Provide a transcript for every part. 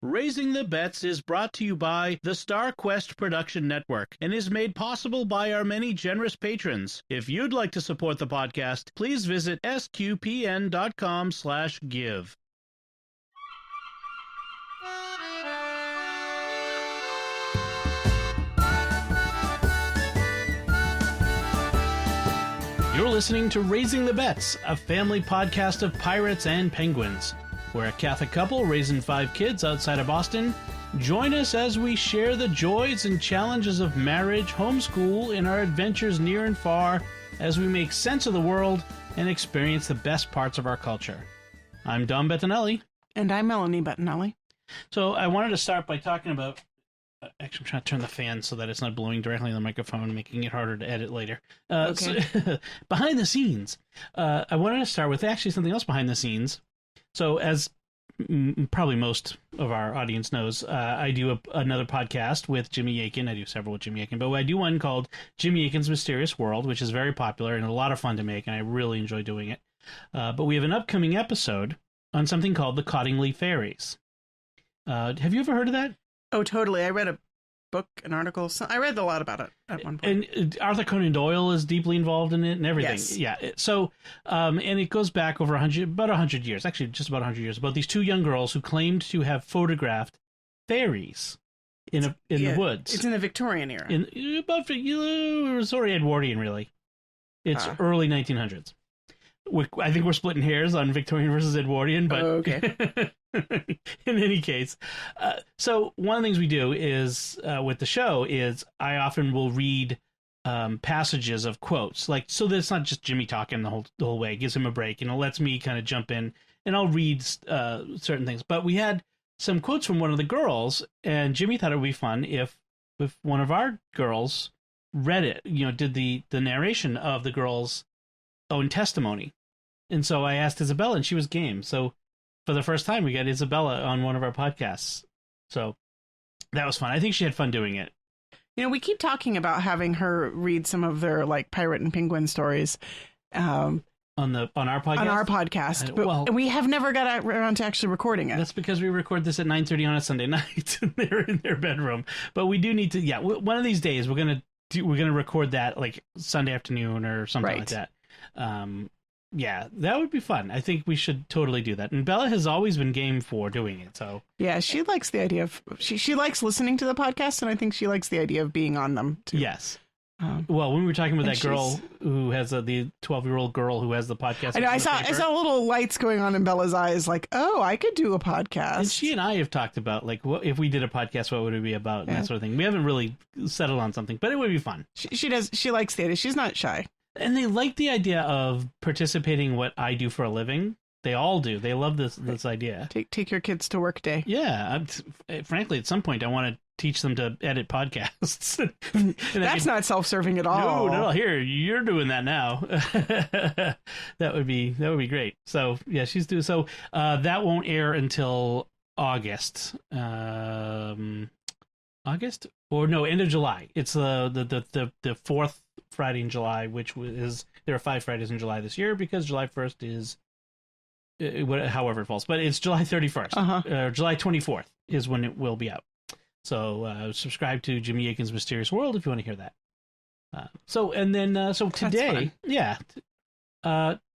Raising the Betts is brought to you by the Star Quest Production Network and is made possible by our many generous patrons. If you'd like to support the podcast, please visit sqpn.com/give. You're listening to Raising the Betts, a family podcast of pirates and penguins. We're a Catholic couple raising 5 kids outside of Boston. Join us as we share the joys and challenges of marriage, homeschool, and our adventures near and far as we make sense of the world and experience the best parts of our culture. I'm Don Bettinelli. And I'm Melanie Bettinelli. So I wanted to start by talking about... Actually, I'm trying to turn the fan so that it's not blowing directly on the microphone, making it harder to edit later. Okay. So, behind the scenes. I wanted to start with actually something else behind the scenes. So as probably most of our audience knows, I do another podcast with Jimmy Akin. I do several with Jimmy Akin, but I do one called Jimmy Akin's Mysterious World, which is very popular and a lot of fun to make, and I really enjoy doing it. But we have an upcoming episode on something called the Cottingley Fairies. Have you ever heard of that? Oh, totally. I read a book, an article. I read a lot about it at one point. And Arthur Conan Doyle is deeply involved in it and everything. Yes. Yeah. So, and it goes back over about 100 years, actually just about 100 years, about these 2 young girls who claimed to have photographed fairies in the woods. It's in the Victorian era. It was sort of Edwardian, really. It's early 1900s. I think we're splitting hairs on Victorian versus Edwardian, but okay. In any case, so one of the things we do is with the show is I often will read passages of quotes, like, so that it's not just Jimmy talking the whole way. It gives him a break, and it lets me kind of jump in, and I'll read certain things. But we had some quotes from one of the girls, and Jimmy thought it would be fun if one of our girls read it, did the narration of the girl's own testimony. And so I asked Isabella, and she was game. So for the first time, we got Isabella on one of our podcasts. So that was fun. I think she had fun doing it. We keep talking about having her read some of their pirate and penguin stories on our podcast. On our podcast, but we have never got around to actually recording it. That's because we record this at 9:30 on a Sunday night. And they're in their bedroom, but we do need to. Yeah, one of these days we're gonna record that like Sunday afternoon or something like that. Yeah, that would be fun. I think we should totally do that. And Bella has always been game for doing it. So yeah, she likes the idea of she likes listening to the podcast, and I think she likes the idea of being on them too. Yes. Well, when we were talking about that girl who has the 12-year-old girl who has the podcast, I know I saw little lights going on in Bella's eyes, like, oh, I could do a podcast. And she and I have talked about like, what if we did a podcast, what would it be about, and that sort of thing. We haven't really settled on something, but it would be fun. She does. She likes the idea. She's not shy. And they like the idea of participating in what I do for a living. They all do. They love this idea. Take your kids to work day. Yeah. Frankly, at some point, I want to teach them to edit podcasts. That's not self-serving at all. No. Here, you're doing that now. That would be great. So yeah, she's doing. So that won't air until August. August or no, end of July. It's the fourth Friday in July, which is there are 5 Fridays in July this year because July 1st is however it falls, but it's July 31st. July 24th is when it will be out. So subscribe to Jimmy Akin's Mysterious World if you want to hear that. So today,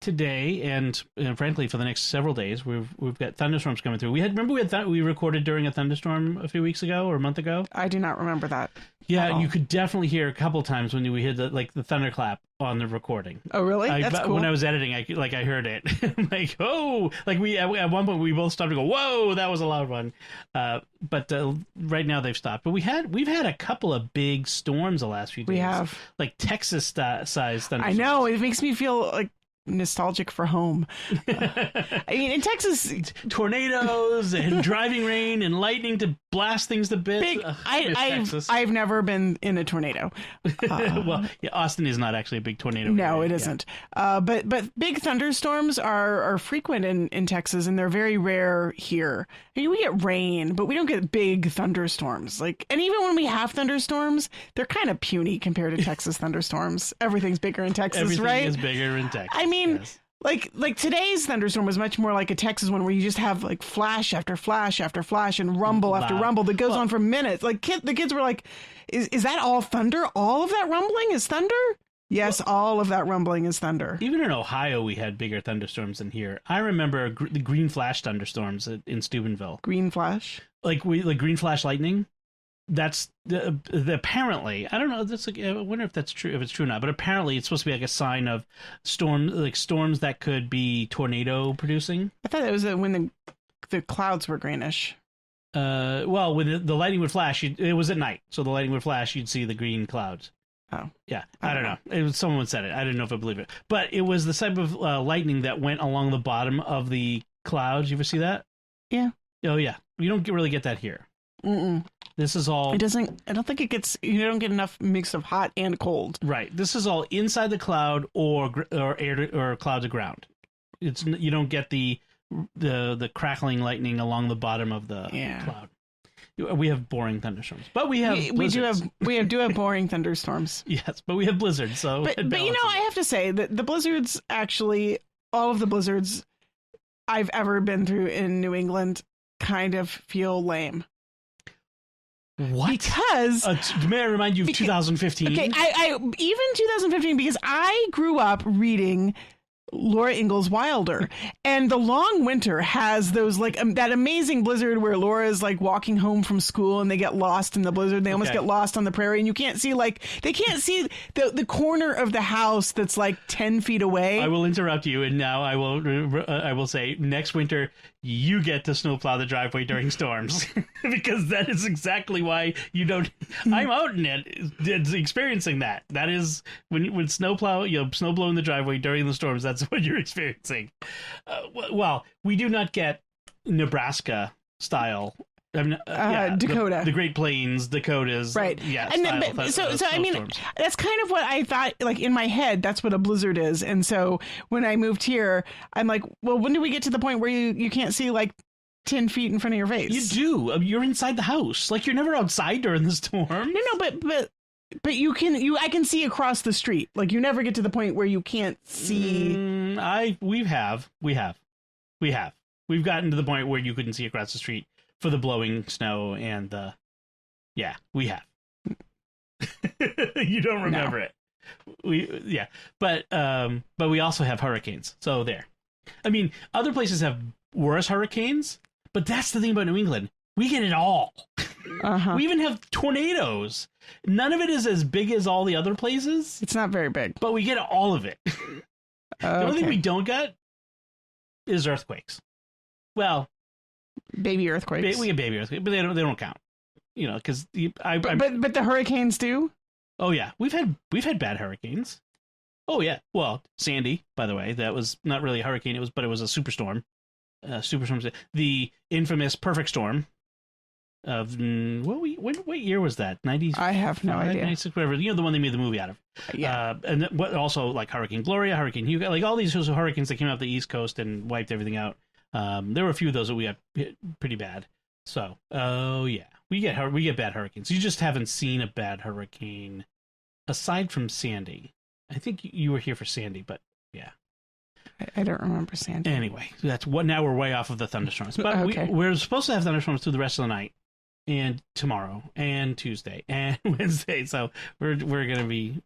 today and frankly for the next several days we've got thunderstorms coming through. We recorded during a thunderstorm a few weeks ago or a month ago. I do not remember that. Yeah, you could definitely hear a couple times when we hit the thunderclap on the recording. Oh, really? That's cool. When I was editing, I heard it. I'm like, oh, like at one point we both stopped and go, whoa, that was a loud one. But right now they've stopped. But we've had a couple of big storms the last few days. We have like Texas sized thunderstorms. I know, it makes me feel like nostalgic for home. I mean, in Texas, tornadoes and driving rain and lightning to blast things to bits. I've never been in a tornado. Well, yeah, Austin is not actually a big tornado. No, area. it isn't. But big thunderstorms are frequent in Texas, and they're very rare here. I mean, we get rain, but we don't get big thunderstorms. And even when we have thunderstorms, they're kind of puny compared to Texas thunderstorms. Everything's bigger in Texas, right? Everything is bigger in Texas. I mean, yes. Like today's thunderstorm was much more like a Texas one where you just have like flash after flash after flash and rumble after Loud. rumble that goes on for minutes. Like the kids were like, is that all thunder? All of that rumbling is thunder? Yes, all of that rumbling is thunder. Even in Ohio, we had bigger thunderstorms than here. I remember the green flash thunderstorms in Steubenville. Green flash? Like green flash lightning. That's apparently, I don't know. That's like, I wonder if that's true, if it's true or not. But apparently, it's supposed to be like a sign of storms that could be tornado producing. I thought it was when the clouds were greenish. Well, when the lightning would flash, it was at night, so the lightning would flash. You'd see the green clouds. Oh, yeah. I don't know. It was, someone said it. I didn't know if I believe it, but it was the type of lightning that went along the bottom of the clouds. You ever see that? Yeah. Oh yeah. You don't really get that here. Mm-mm. This is all. It doesn't. I don't think it gets. You don't get enough mix of hot and cold. Right. This is all inside the cloud or air or cloud to ground. It's you don't get the crackling lightning along the bottom of the cloud. We have boring thunderstorms, but we do have boring thunderstorms. Yes, but we have blizzards. So, but you know, I have to say that the blizzards actually, all of the blizzards I've ever been through in New England, kind of feel lame. What? Because may I remind you of 2015? Okay, I even 2015 because I grew up reading Laura Ingalls Wilder, and The Long Winter has those like that amazing blizzard where Laura's like walking home from school and they get lost in the blizzard. They almost get lost on the prairie, and you can't see they can't see the corner of the house that's like 10 feet away. I will interrupt you, and now I will say next winter you get to snowplow the driveway during storms because that is exactly why you don't. I'm out in it, experiencing that. That is when snowplow in the driveway during the storms. That's what you're experiencing. Well, we do not get Nebraska style. Dakota, the Great Plains, Dakotas, right? Yeah, and so I mean, that's kind of what I thought. Like in my head, that's what a blizzard is. And so when I moved here, I'm like, well, when do we get to the point where you can't see like 10 feet in front of your face? You do. You're inside the house. Like you're never outside during the storm. No, but I can see across the street. Like you never get to the point where you can't see. We have. We've gotten to the point where you couldn't see across the street for the blowing snow and we have. You don't remember it. But we also have hurricanes. So there. I mean, other places have worse hurricanes, but that's the thing about New England. We get it all. Uh-huh. We even have tornadoes. None of it is as big as all the other places. It's not very big. But we get all of it. The only thing we don't get is earthquakes. Well, baby earthquakes. We get baby earthquakes, but they don't count. You know, because but the hurricanes do. Oh yeah, we've had bad hurricanes. Oh yeah, well, Sandy, by the way, that was not really a hurricane. It was a superstorm. Superstorm, the infamous perfect storm. Of what year was that? 90s? I have no idea. 96, whatever. You know, the one they made the movie out of. Yeah. And what also like Hurricane Gloria, Hurricane Hugo, like all these hurricanes that came out the East Coast and wiped everything out. There were a few of those that we got hit pretty bad. So, we get bad hurricanes. You just haven't seen a bad hurricane aside from Sandy. I think you were here for Sandy, but yeah. I don't remember Sandy. Anyway, that's what. Now we're way off of the thunderstorms, but we're supposed to have thunderstorms through the rest of the night, and tomorrow, and Tuesday, and Wednesday. So we're gonna be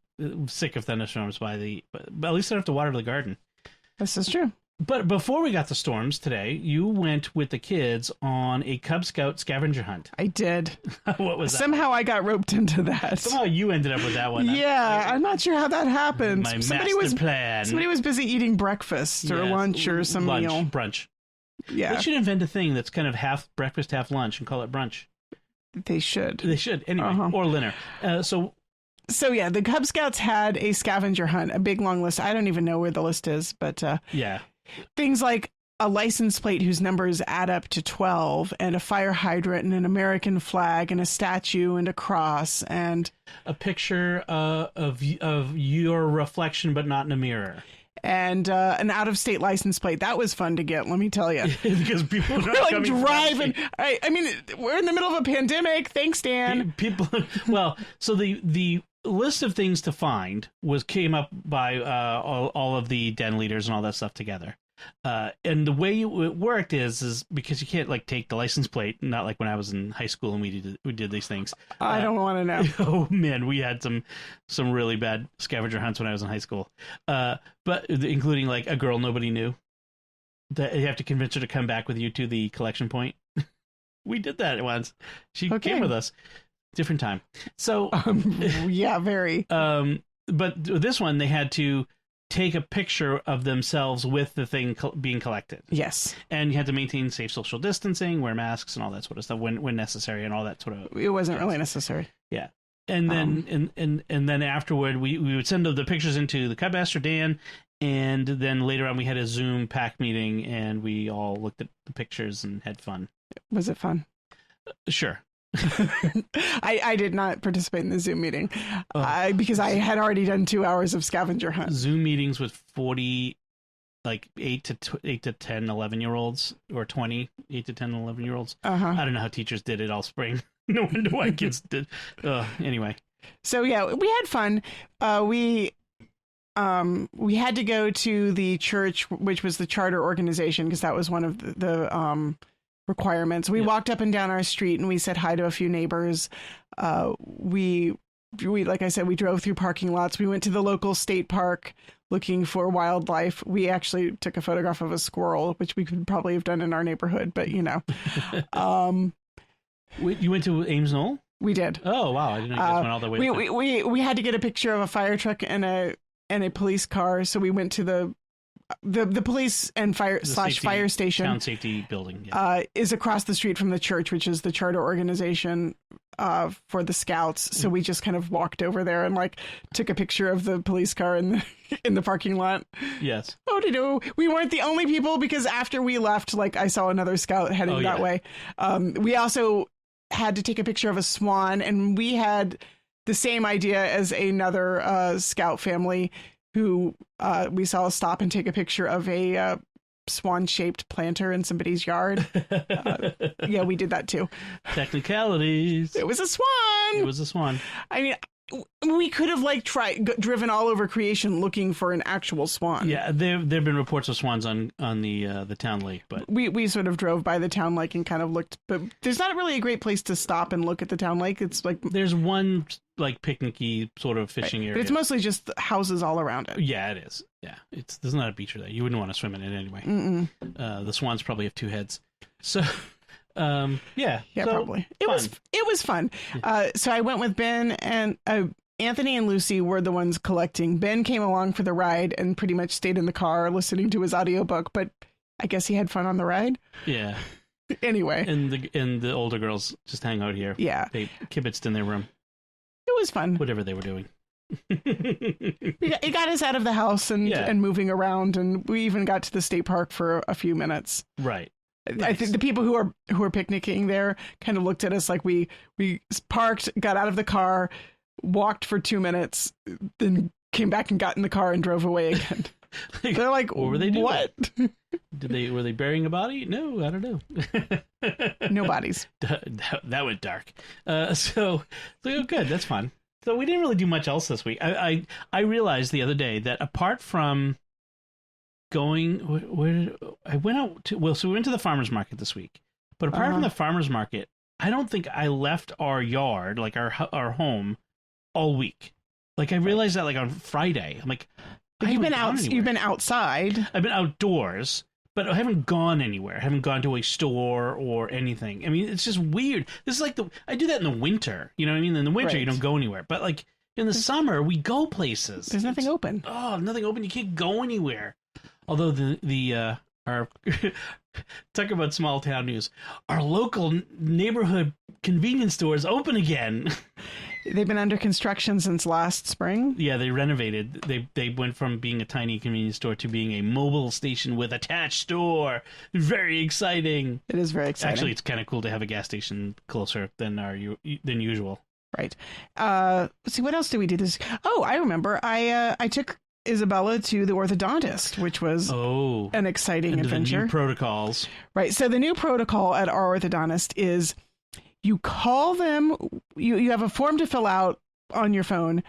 sick of thunderstorms but at least I don't have to water the garden. This is true. But before we got the storms today, you went with the kids on a Cub Scout scavenger hunt. I did. What was that? Somehow I got roped into that. Somehow you ended up with that one. Yeah, I'm not sure how that happened. My master plan. Somebody was busy eating breakfast or lunch or some meal. Brunch. Yeah. They should invent a thing that's kind of half breakfast, half lunch and call it brunch. They should. Anyway, or dinner. So yeah, the Cub Scouts had a scavenger hunt, a big long list. I don't even know where the list is, but yeah. Things like a license plate whose numbers add up to 12 and a fire hydrant and an American flag and a statue and a cross and a picture of your reflection, but not in a mirror. And an out-of-state license plate. That was fun to get, let me tell you. Because people are like driving. I mean, we're in the middle of a pandemic. Thanks, Dan. People. Well, so the list of things to find came up by all of the den leaders and all that stuff together. And the way it worked is because you can't like take the license plate, not like when I was in high school and we did these things. I don't want to know. Oh man, we had some really bad scavenger hunts when I was in high school. But including like a girl nobody knew that you have to convince her to come back with you to the collection point. We did that once. She came with us. Different time. So yeah, very. But this one they had to take a picture of themselves with the thing being collected. Yes. And you had to maintain safe social distancing, wear masks and all that sort of stuff when necessary and all that sort of. It wasn't really necessary. Yeah. And then and then afterward we would send the pictures into the Cubmaster Dan, and then later on we had a Zoom pack meeting and we all looked at the pictures and had fun. Was it fun? Sure. I did not participate in the Zoom meeting because I had already done 2 hours of scavenger hunt. Zoom meetings with 40, like 8 to 10, 11-year-olds or 20, 8 to 10, 11-year-olds. I don't know how teachers did it all spring. No wonder why kids did. Anyway. So yeah, we had fun. We had to go to the church, which was the charter organization, because that was one of the requirements. We walked up and down our street and we said hi to a few neighbors. We like I said, we drove through parking lots. We went to the local state park looking for wildlife. We actually took a photograph of a squirrel, which we could probably have done in our neighborhood, but you know. You went to Ames Knoll? We did. Oh wow! I didn't know you guys went all the way. We had to get a picture of a fire truck and a police car, so we went to the police and fire station. Town safety building. Is across the street from the church, which is the charter organization for the Scouts. So we just kind of walked over there and like took a picture of the police car in the parking lot. Yes. Oh, no, we weren't the only people, because after we left, like I saw another Scout heading that way. We also had to take a picture of a swan, and we had the same idea as another Scout family who we saw stop and take a picture of a swan-shaped planter in somebody's yard. Yeah, we did that too. Technicalities. It was a swan. It was a swan. I mean, we could have like driven all over creation looking for an actual swan. Yeah, there've been reports of swans on the town lake, but we sort of drove by the town lake and kind of looked, but there's not really a great place to stop and look at the town lake. It's like there's one like picnicky sort of fishing area. But it's mostly just houses all around it. Yeah, it is. Yeah, there's not a beach there. You wouldn't want to swim in it anyway. The swans probably have 2 heads. So yeah, probably it was fun. Yeah. So I went with Ben, and Anthony and Lucy were the ones collecting. Ben came along for the ride and pretty much stayed in the car listening to his audiobook, but I guess he had fun on the ride. Yeah. Anyway, and the older girls just hang out here. Yeah, they kibitzed in their room. It was fun. Whatever they were doing. It got us out of the house and moving around, and we even got to the state park for a few minutes. Right. Nice. I think the people who were picnicking there kind of looked at us like we parked, got out of the car, walked for 2 minutes, then came back and got in the car and drove away again. They're like, what were they doing? What? Were they burying a body? No, I don't know. No bodies. That went dark. So good. That's fun. So we didn't really do much else this week. I realized the other day that apart from going, where I went out to, so we went to the farmer's market this week. But apart from the farmer's market, I don't think I left our yard, like our home, all week. Like I realized that like on Friday. I'm like, you've been outside. I've been outdoors, but I haven't gone anywhere. I haven't gone to a store or anything. I mean, it's just weird. This is like I do that in the winter. You know what I mean? In the winter, you don't go anywhere. But like in the summer, we go places. There's nothing open. Oh, nothing open. You can't go anywhere. Although our talk about small town news, our local neighborhood convenience store is open again. They've been under construction since last spring. Yeah, they renovated. They went from being a tiny convenience store to being a mobile station with attached store. Very exciting. It is very exciting. Actually, it's kind of cool to have a gas station closer than usual. Right. Let's see, what else did we do this? Oh, I remember. I took Isabella to the orthodontist, which was an exciting adventure. The new protocols. Right. So the new protocol at our orthodontist is you call them, you have a form to fill out on your phone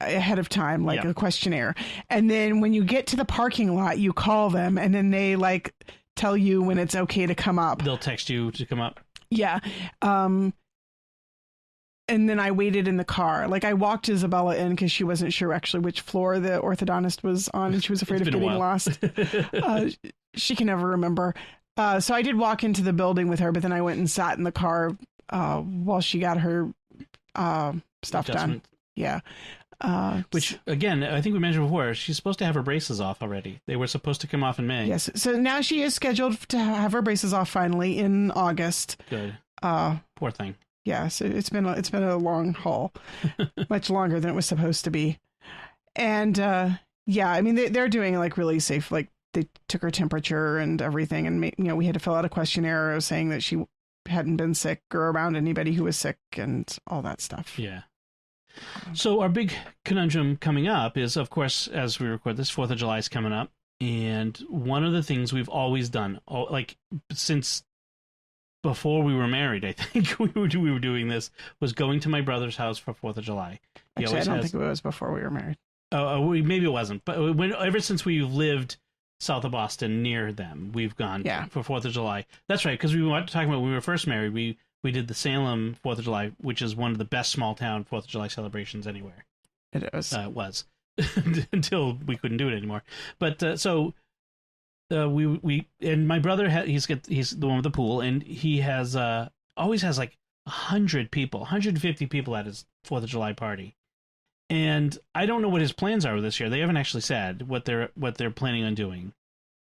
ahead of time, like Yeah. a questionnaire. And then when you get to the parking lot, you call them, and then they like tell you when it's okay to come up. They'll text you to come up. Yeah. And then I waited in the car. Like I walked Isabella in because she wasn't sure actually which floor the orthodontist was on, and she was afraid of It's been getting a while. lost. She can never remember. So I did walk into the building with her, but then I went and sat in the car while she got her stuff done. Adjustment. Yeah. Which, again, I think we mentioned before, she's supposed to have her braces off already. They were supposed to come off in May. Yes. So now she is scheduled to have her braces off finally in August. Good. Poor thing. Yeah, so it's been a long haul, much longer than it was supposed to be. And yeah, I mean they're doing like really safe. Like they took her temperature and everything, and we had to fill out a questionnaire saying that she hadn't been sick or around anybody who was sick and all that stuff. Yeah. So our big conundrum coming up is, of course, as we record this, 4th of July is coming up, and one of the things we've always done, like since before we were married, I think we were doing this, was going to my brother's house for 4th of July. Actually, I don't think it was before we were married. Maybe it wasn't, but ever since we've lived south of Boston near them, we've gone for 4th of July. That's right, because we were talking about when we were first married, we did the Salem 4th of July, which is one of the best small town 4th of July celebrations anywhere. It is. It was until we couldn't do it anymore. But we and my brother he's the one with the pool, and he has always has like 100 people, 150 people at his 4th of July party. And I don't know what his plans are this year. They haven't actually said what they're planning on doing.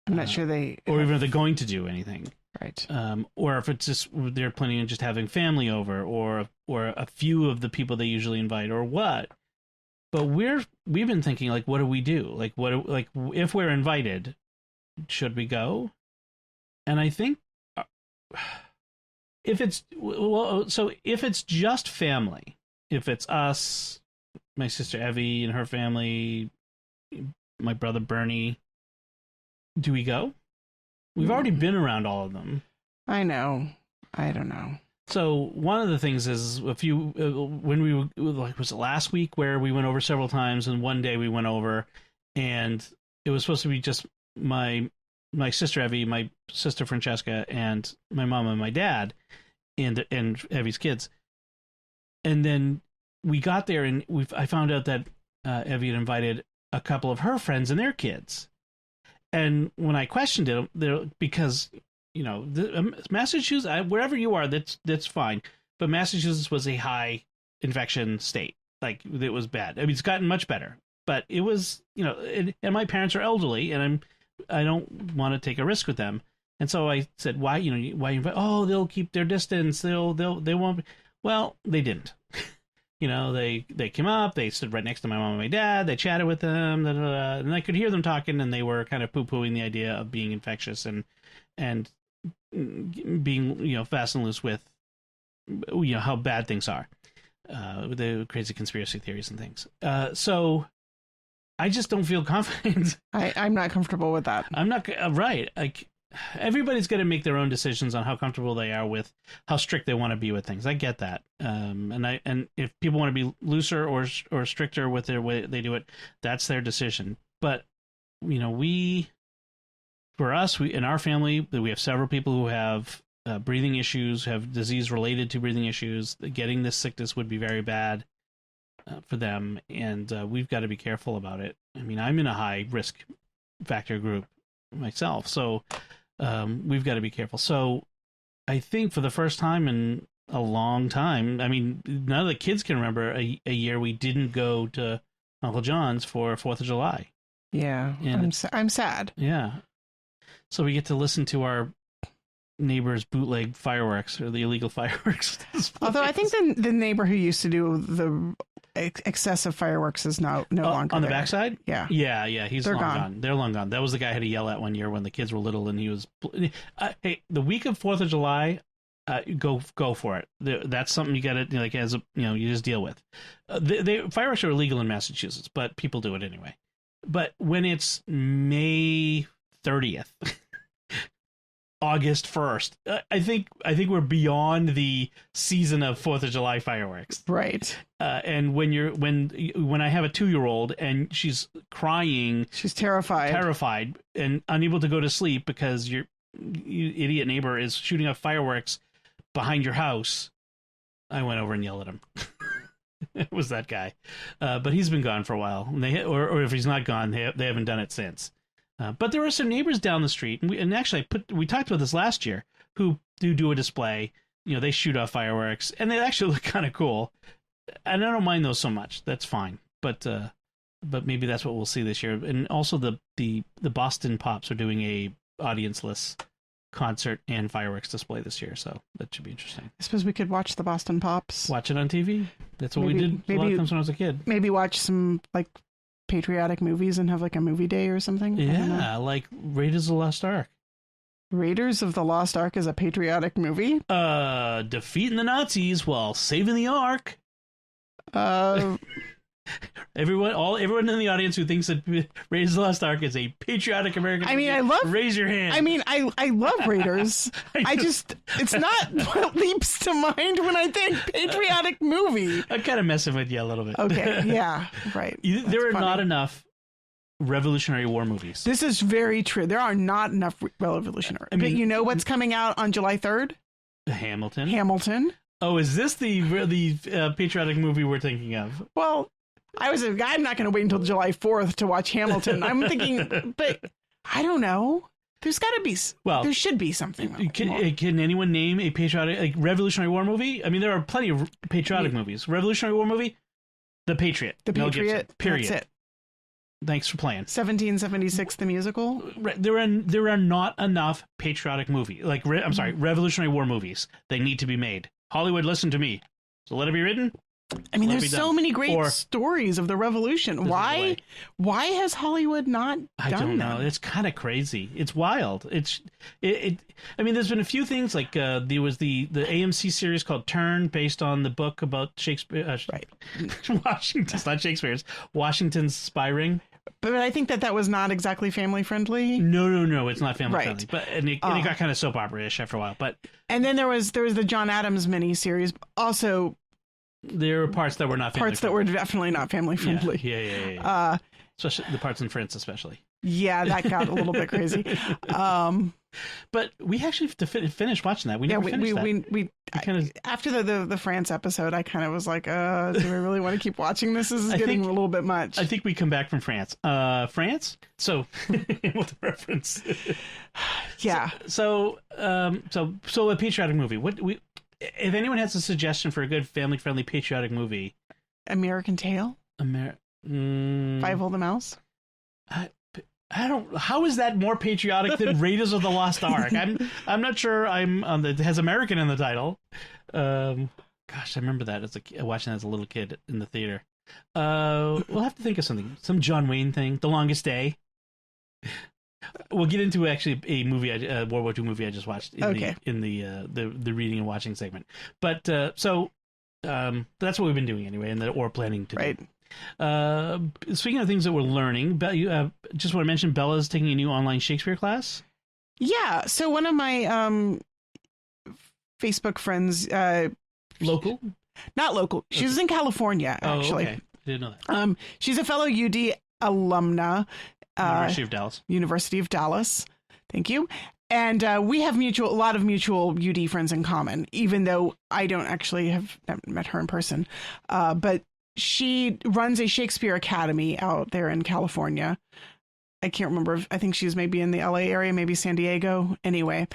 I'm not sure or even if they're going to do anything. Right. Or if it's just they're planning on just having family over, or a few of the people they usually invite, or what. But we've been thinking, like, what do we do? Like, if we're invited, should we go? And I think if it's just family, if it's us, my sister Evie and her family, my brother Bernie, do we go? We've already been around all of them. I know. I don't know. So one of the things is when we were, like, was it last week where we went over several times, and one day we went over, and it was supposed to be just my sister Evie, my sister Francesca, and my mom and my dad, and Evie's kids. And then we got there, and I found out that Evie had invited a couple of her friends and their kids. And when I questioned it, because Massachusetts, wherever you are, that's fine. But Massachusetts was a high infection state. Like, it was bad. I mean, it's gotten much better, but it was, and my parents are elderly, and I don't want to take a risk with them. And so I said, why invite? Oh, they'll keep their distance. They won't be. Well, they didn't. They came up, they stood right next to my mom and my dad, they chatted with them, and I could hear them talking, and they were kind of poo-pooing the idea of being infectious and being, fast and loose with, how bad things are, with the crazy conspiracy theories and things. So I just don't feel confident. I'm not comfortable with that. I'm not, right. Like, everybody's got to make their own decisions on how comfortable they are with how strict they want to be with things. I get that. And if people want to be looser or stricter with their way they do it, that's their decision. But, for us, in our family, we have several people who have breathing issues, have disease related to breathing issues. Getting this sickness would be very bad for them. And we've got to be careful about it. I mean, I'm in a high risk factor group myself. So, we've got to be careful. So I think for the first time in a long time, I mean, none of the kids can remember a year we didn't go to Uncle John's for 4th of July. Yeah. And I'm sad. Yeah. So we get to listen to our neighbor's bootleg fireworks, or the illegal fireworks. Although I think the neighbor who used to do the excessive fireworks is no longer on the there. Backside. Yeah. They're long gone. They're long gone. That was the guy I had to yell at one year when the kids were little, and he was hey, the week of 4th of July, go for it. That's something you got to, like, as a, you just deal with. The fireworks are illegal in Massachusetts, but people do it anyway. But when it's May 30th August 1st. I think we're beyond the season of 4th of July fireworks. Right. And when I have a 2-year-old and she's crying, she's terrified and unable to go to sleep because your idiot neighbor is shooting off fireworks behind your house, I went over and yelled at him. It was that guy. But he's been gone for a while. And or if he's not gone, they haven't done it since. But there are some neighbors down the street, and actually we talked about this last year, who do a display. You know, they shoot off fireworks, and they actually look kind of cool. And I don't mind those so much. That's fine. But maybe that's what we'll see this year. And also the Boston Pops are doing a audience-less concert and fireworks display this year, so that should be interesting. I suppose we could watch the Boston Pops. Watch it on TV. That's what we did a lot of times when I was a kid. Maybe watch some like patriotic movies and have like a movie day or something. Yeah, like Raiders of the Lost Ark. Raiders of the Lost Ark is a patriotic movie. Defeating the Nazis while saving the Ark. Everyone in the audience who thinks that Raiders of the Lost Ark is a patriotic American movie, raise your hand. I mean, I love Raiders. It's not what leaps to mind when I think patriotic movie. I'm kind of messing with you a little bit. Okay, yeah, right. There are not enough Revolutionary War movies. This is very true. There are not enough Revolutionary. But you know what's coming out on July 3rd? Hamilton. Oh, is this the patriotic movie we're thinking of? Well, I'm not going to wait until July 4th to watch Hamilton. I'm thinking, but I don't know. There's got to be. Well, there should be something. Can anyone name a patriotic, like Revolutionary War movie? I mean, there are plenty of patriotic movies. Revolutionary War movie, The Patriot. The Patriot. Period. That's it. Thanks for playing. 1776, the musical. There are not enough patriotic Revolutionary War movies. They need to be made. Hollywood, listen to me. So let it be written. I mean, there's so many great stories of the Revolution. Why has Hollywood not done that? I don't know. It's kind of crazy. It's wild. I mean, there's been a few things like there was the AMC series called Turn, based on the book about Shakespeare. Right. Washington's not Shakespeare's. Washington's Spy Ring. But I think that was not exactly family friendly. No, it's not family friendly. But it got kind of soap opera-ish after a while. And then there was the John Adams miniseries. Also, there were parts that were not family that were definitely not family friendly. Yeah. Especially the parts in France, especially. Yeah, that got a little bit crazy. But we actually finished watching that. We never finished that. We kind of after the France episode, I kind of was like, do I really want to keep watching this? This is getting a little bit much. I think we come back from France. France? So, Hamilton reference. Yeah. So a patriotic movie. If anyone has a suggestion for a good family-friendly patriotic movie, American Tail, Five-O the Mouse. I don't. How is that more patriotic than Raiders of the Lost Ark? I'm not sure. It has American in the title. Gosh, I remember that watching that as a little kid in the theater. We'll have to think of something. Some John Wayne thing. The Longest Day. We'll get into actually a movie, World War II movie I just watched in the reading and watching segment. But that's what we've been doing anyway, or planning to do. Speaking of things that we're learning, just want to mention Bella's taking a new online Shakespeare class. Yeah, so one of my Facebook friends, local, not local, she's in California actually. Okay. I didn't know that. She's a fellow UD alumna. University of Dallas. Thank you. And we have a lot of mutual UD friends in common, even though I don't actually have met her in person. But she runs a Shakespeare Academy out there in California. I can't remember. I think she's maybe in the LA area, maybe San Diego. Anyway,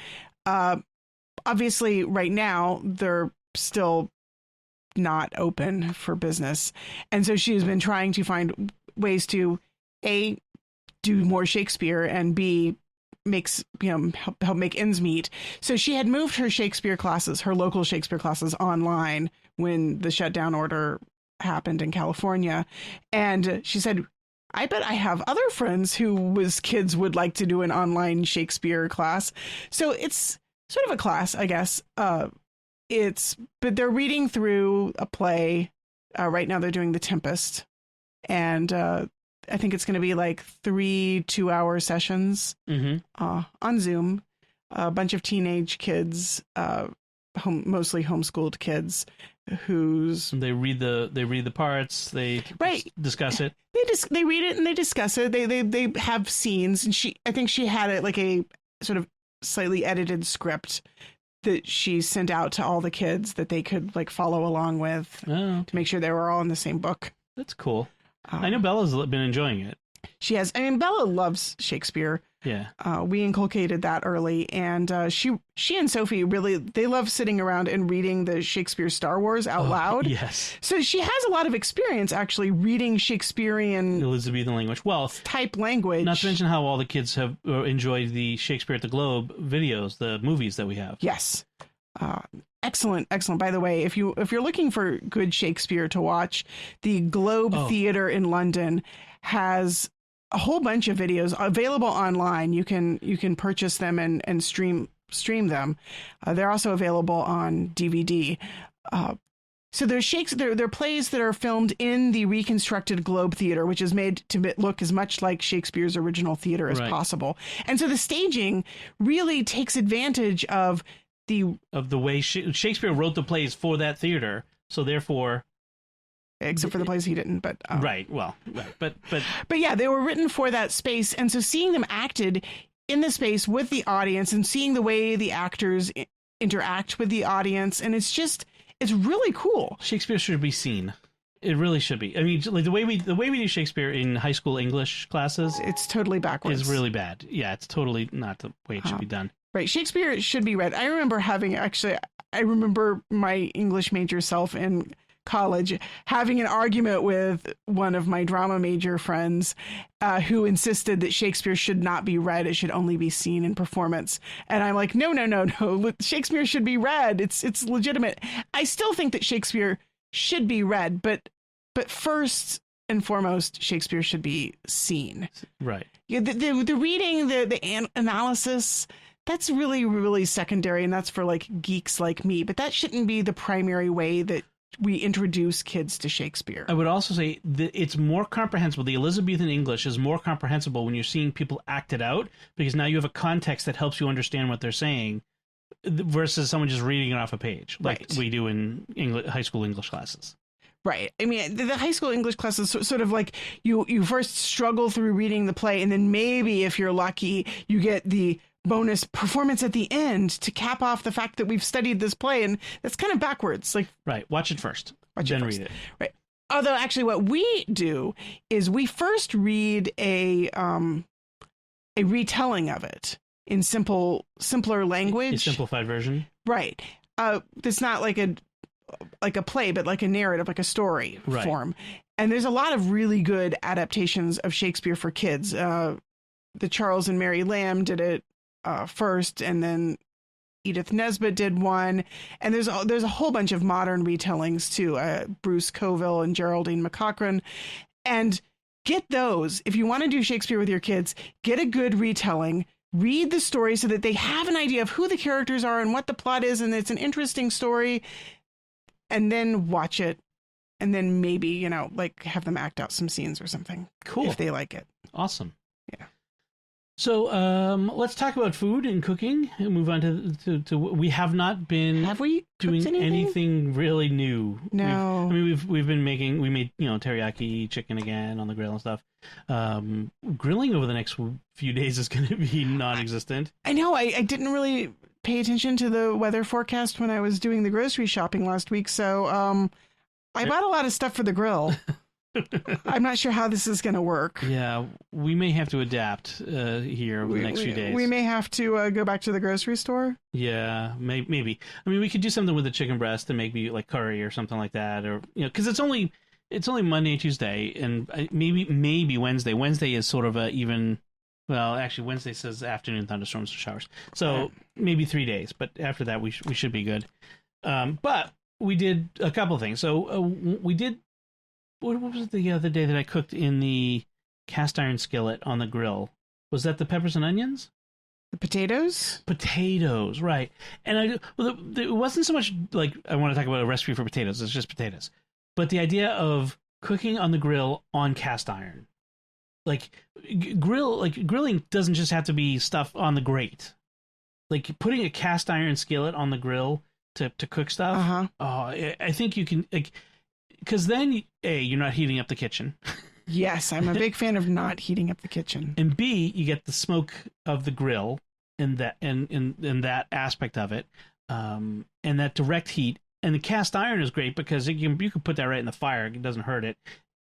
obviously right now they're still not open for business. And so she has been trying to find ways to do more Shakespeare and B, help make ends meet. So she had moved her Shakespeare classes, her local Shakespeare classes, online when the shutdown order happened in California. And she said, I bet I have other friends whose kids would like to do an online Shakespeare class. So it's sort of a class, I guess. But they're reading through a play. Right now they're doing The Tempest. And I think it's going to be like 3 2-hour sessions on Zoom. a bunch of teenage kids, mostly homeschooled kids, whose they read the parts, they discuss it. They read it and they discuss it. They have scenes, and I think she had it like a sort of slightly edited script that she sent out to all the kids that they could like follow along with to make sure they were all in the same book. That's cool. I know Bella's been enjoying it. She has. I mean, Bella loves Shakespeare. Yeah. We inculcated that early, and she and Sophie they love sitting around and reading the Shakespeare Star Wars out loud. Yes. So she has a lot of experience actually reading Shakespearean Elizabethan language. Well, type language. Not to mention how all the kids have enjoyed the Shakespeare at the Globe videos, the movies that we have. Yes. Excellent. By the way, if you're looking for good Shakespeare to watch, the Globe Theatre in London has a whole bunch of videos available online. You can purchase them and stream them. They're also available on DVD. So they're plays that are filmed in the reconstructed Globe Theatre, which is made to look as much like Shakespeare's original theater as possible. And so the staging really takes advantage of the way Shakespeare wrote the plays for that theater. So therefore, except for the plays he didn't, but but yeah, they were written for that space, and so seeing them acted in the space with the audience and seeing the way the actors interact with the audience, and it's really cool. Shakespeare should be seen. It really should be. I mean, like the way we do Shakespeare in high school English classes, it's totally backwards. It's really bad. Yeah, it's totally not the way it should be done. Right, Shakespeare should be read. I remember my English major self in college having an argument with one of my drama major friends who insisted that Shakespeare should not be read. It should only be seen in performance. And I'm like, no. Shakespeare should be read. It's legitimate. I still think that Shakespeare should be read, but first and foremost, Shakespeare should be seen. Right. Yeah, the reading, the analysis, that's really, really secondary, and that's for like geeks like me. But that shouldn't be the primary way that we introduce kids to Shakespeare. I would also say that it's more comprehensible. The Elizabethan English is more comprehensible when you're seeing people act it out, because now you have a context that helps you understand what they're saying versus someone just reading it off a page like we do in high school English classes. Right. I mean, the high school English classes sort of like you first struggle through reading the play, and then maybe if you're lucky, you get the bonus performance at the end to cap off the fact that we've studied this play, and that's kind of backwards. Like, right, watch it first, then read it. Right. Although actually, what we do is we first read a retelling of it in simpler language, a simplified version. Right. It's not like a play, but like a narrative, like a story form. And there's a lot of really good adaptations of Shakespeare for kids. The Charles and Mary Lamb did it first, and then Edith Nesbit did one, and there's a whole bunch of modern retellings too. Bruce Coville and Geraldine McCaughrean, and get those if you want to do Shakespeare with your kids. Get a good retelling. Read the story so that they have an idea of who the characters are and what the plot is, and it's an interesting story. And then watch it, and then maybe like have them act out some scenes or something. Cool, if they like it. Awesome. Yeah. So let's talk about food and cooking and move on to we have not been doing anything really new. No. We've been we made teriyaki chicken again on the grill and stuff. Grilling over the next few days is going to be non-existent. I know. I didn't really pay attention to the weather forecast when I was doing the grocery shopping last week, so I bought a lot of stuff for the grill. I'm not sure how this is going to work. Yeah, we may have to adapt here over the next few days. We may have to go back to the grocery store. Yeah, maybe. I mean, we could do something with the chicken breast and maybe like curry or something like that, or because it's only Monday, Tuesday, and maybe Wednesday. Wednesday is sort of a even. Well, actually, Wednesday says afternoon thunderstorms or showers, so maybe 3 days. But after that, we should be good. But we did a couple things. So we did. What was it the other day that I cooked in the cast iron skillet on the grill? Was that the peppers and onions? The potatoes? Potatoes, right. And it wasn't so much like I want to talk about a recipe for potatoes. It's just potatoes. But the idea of cooking on the grill on cast iron. Grilling doesn't just have to be stuff on the grate. like putting a cast iron skillet on the grill to cook stuff. Oh, I think you can, like, because then you're not heating up the kitchen. Yes, I'm a big fan of not heating up the kitchen. And B, you get the smoke of the grill and that in that aspect of it, and that direct heat. And the cast iron is great because you can put that right in the fire; it doesn't hurt it,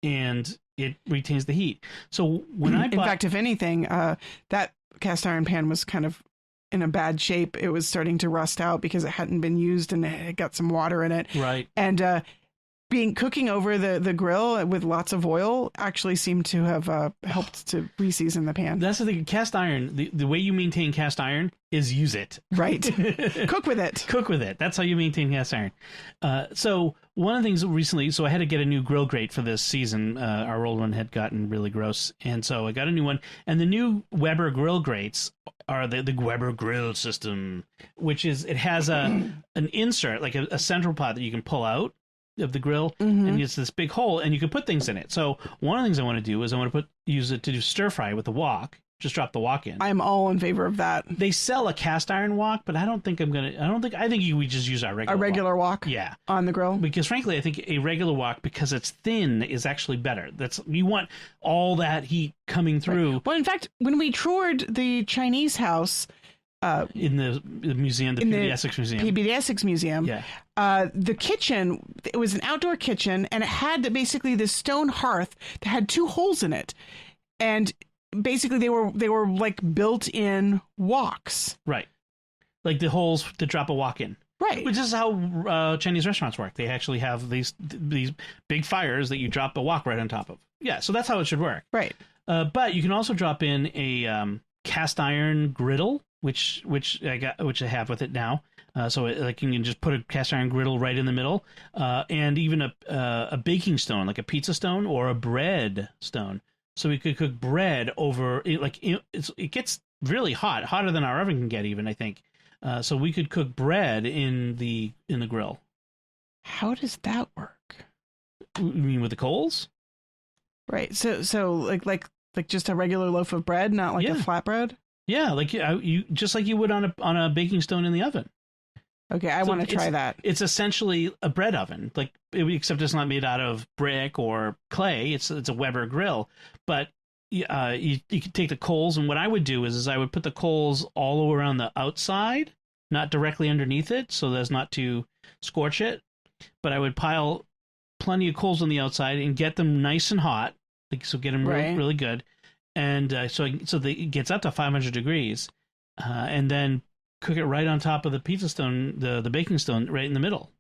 and it retains the heat. So when I bought, in fact, if anything, that cast iron pan was kind of in a bad shape. It was starting to rust out because it hadn't been used and it got some water in it. Right. And cooking over the grill with lots of oil actually seemed to have helped to reseason the pan. That's the thing. Cast iron, the way you maintain cast iron is use it. Right. Cook with it. Cook with it. That's how you maintain cast iron. So one of the things recently, so I had to get a new grill grate for this season. Our old one had gotten really gross. And so I got a new one. And the new Weber grill grates are the Weber grill system, which is, it has an insert, like a central pot that you can pull out of the grill, and it's this big hole, and you can put things in it. So one of the things I want to do is I want to use it to do stir fry with the wok. Just drop the wok in. I'm all in favor of that. They sell a cast iron wok, but I think we just use our regular wok. Yeah, on the grill. Because frankly, I think a regular wok, because it's thin, is actually better. You want all that heat coming through. Right. Well, in fact, when we toured the Chinese house, in the museum, the PBD Essex Museum. PBD Essex Museum. Yeah. The kitchen, it was an outdoor kitchen, and it had basically this stone hearth that had 2 holes in it. And basically they were like built-in woks. Right. Like the holes to drop a wok in. Right. Which is how Chinese restaurants work. They actually have these big fires that you drop a wok right on top of. Yeah, so that's how it should work. Right. But you can also drop in a cast iron griddle, which I have with it now. So you can just put a cast iron griddle right in the middle, and even a baking stone, like a pizza stone or a bread stone. So we could cook bread over it gets really hot, hotter than our oven can get, even, I think. So we could cook bread in the grill. How does that work? You mean with the coals? Right. So like just a regular loaf of bread, not like a flatbread. Yeah, like you just like you would on a baking stone in the oven. Okay, I want to try that. It's essentially a bread oven, except it's not made out of brick or clay. It's a Weber grill, but you can take the coals, and what I would do is I would put the coals all around the outside, not directly underneath it, so as not to scorch it. But I would pile plenty of coals on the outside and get them nice and hot, so get them really good, and so it gets up to 500 degrees, and then cook it right on top of the pizza stone, the baking stone, right in the middle.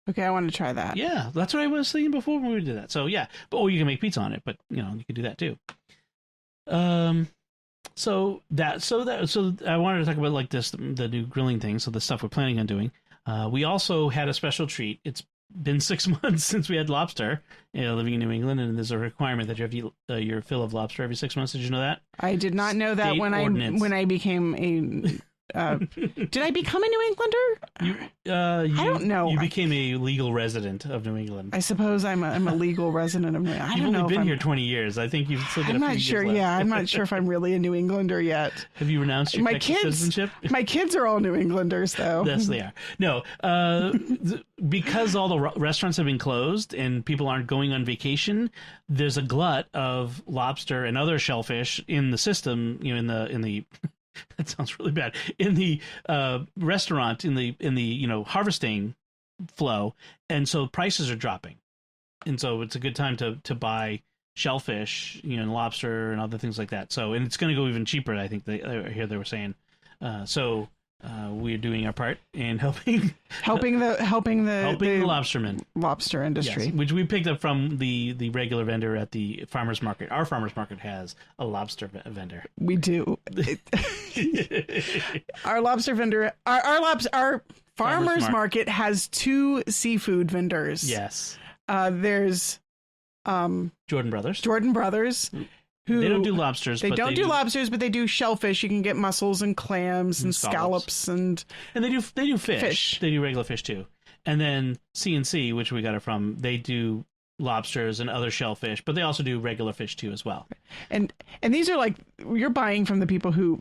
Okay, I want to try that. Yeah, that's what I was thinking before when we did that. So yeah, or you can make pizza on it, but you could do that too. So I wanted to talk about the new grilling thing. So the stuff we're planning on doing. We also had a special treat. It's been 6 months since we had lobster. Living in New England, and there's a requirement that you have to eat your fill of lobster every 6 months. Did you know that? I did not know that when I became a. Did I become a New Englander? I don't know. You became a legal resident of New England. I suppose I'm a legal resident of New England. You've only been here 20 years. I think you've still got a few years left. Yeah, I'm not sure if I'm really a New Englander yet. Have you renounced your Texas citizenship? My kids are all New Englanders, though. Yes, they are. No, because all the restaurants have been closed and people aren't going on vacation, there's a glut of lobster and other shellfish in the system. In the that sounds really bad. In the restaurant, in the harvesting flow, and so prices are dropping, and so it's a good time to buy shellfish, and lobster and other things like that. So, and it's going to go even cheaper. I think they were saying. So we're doing our part in helping the lobstermen, lobster industry, yes, which we picked up from the regular vendor at the farmers market. Our farmers market has a lobster vendor. We do. Our lobster vendor, our farmers market has 2 seafood vendors. Yes. There's Jordan Brothers. They don't do lobsters. They don't do lobsters, but they do shellfish. You can get mussels and clams and scallops and they do fish. They do regular fish too. And then C&C, which we got it from, they do lobsters and other shellfish, but they also do regular fish too as well. And these are you're buying from the people who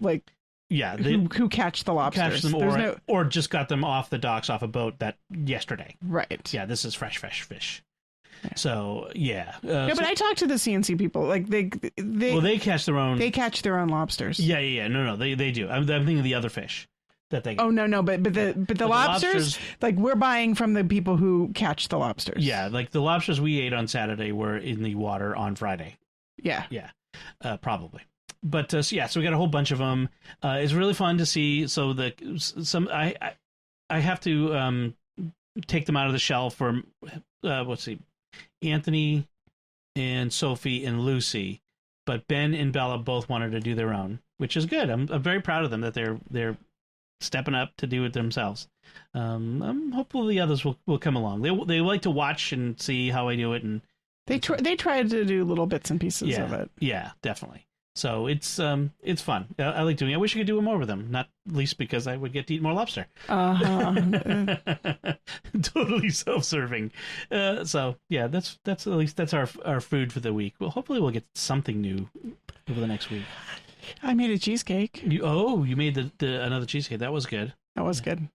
Yeah, who catch the lobsters. catch them or just got them off the docks off a boat yesterday. Right. Yeah, this is fresh fish. Yeah. So yeah. But I talked to the CNC people. Like they catch their own. They catch their own lobsters. Yeah. No, they do. I'm thinking of the other fish that they get. Oh no, but the lobsters, like we're buying from the people who catch the lobsters. Yeah, like the lobsters we ate on Saturday were in the water on Friday. Yeah. Probably. But so we got a whole bunch of them. It's really fun to see. So I have to take them out of the shell for let's see, Anthony and Sophie and Lucy, but Ben and Bella both wanted to do their own, which is good. I'm very proud of them that they're stepping up to do it themselves. I'm hopeful the others will come along. They like to watch and see how I do it, and they tried to do little bits and pieces of it. Yeah, definitely. So it's fun. I like doing it. I wish I could do more with them, not least because I would get to eat more lobster. Totally self-serving. So yeah, that's at least that's our food for the week. Well, hopefully we'll get something new over the next week. I made a cheesecake. You made the another cheesecake. That was good. That was good. It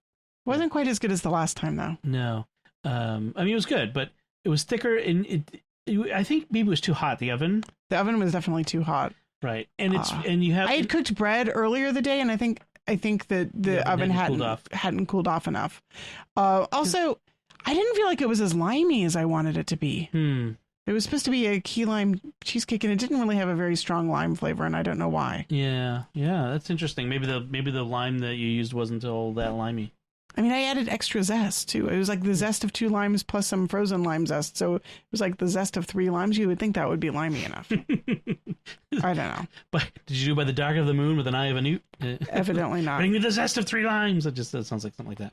wasn't quite as good as the last time though. No. I mean it was good, but it was thicker and I think maybe it was too hot. The oven was definitely too hot. Right, and I had cooked bread earlier the day, and I think that the oven hadn't cooled off enough. Also, I didn't feel like it was as limey as I wanted it to be. It was supposed to be a key lime cheesecake, and it didn't really have a very strong lime flavor, and I don't know why. Yeah, that's interesting. Maybe the lime that you used wasn't all that limey. I mean, I added extra zest too. It was like the zest of 2 limes plus some frozen lime zest. So it was like the zest of 3 limes. You would think that would be limey enough. I don't know. But did you do by the dark of the moon with an eye of a newt? Evidently not. Bring me the zest of 3 limes. That sounds like something like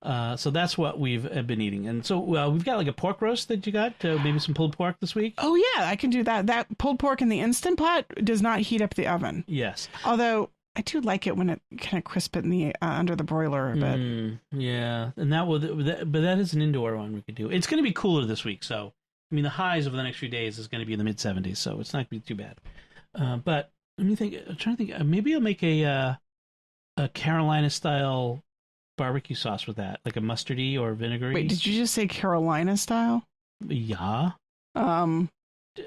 that. So that's what we've been eating. And so we've got like a pork roast that you got, maybe some pulled pork this week. Oh yeah, I can do that. That pulled pork in the Instant Pot does not heat up the oven. Yes. Although I do like it when it kind of crisp it in the under the broiler a bit. Yeah, and but that is an indoor one we could do. It's going to be cooler this week, so I mean the highs over the next few days is going to be in the mid-70s, so it's not going to be too bad. But let me think. I'm trying to think. Maybe I'll make a Carolina style barbecue sauce with that, like a mustardy or vinegary. Wait, did you just say Carolina style? Yeah.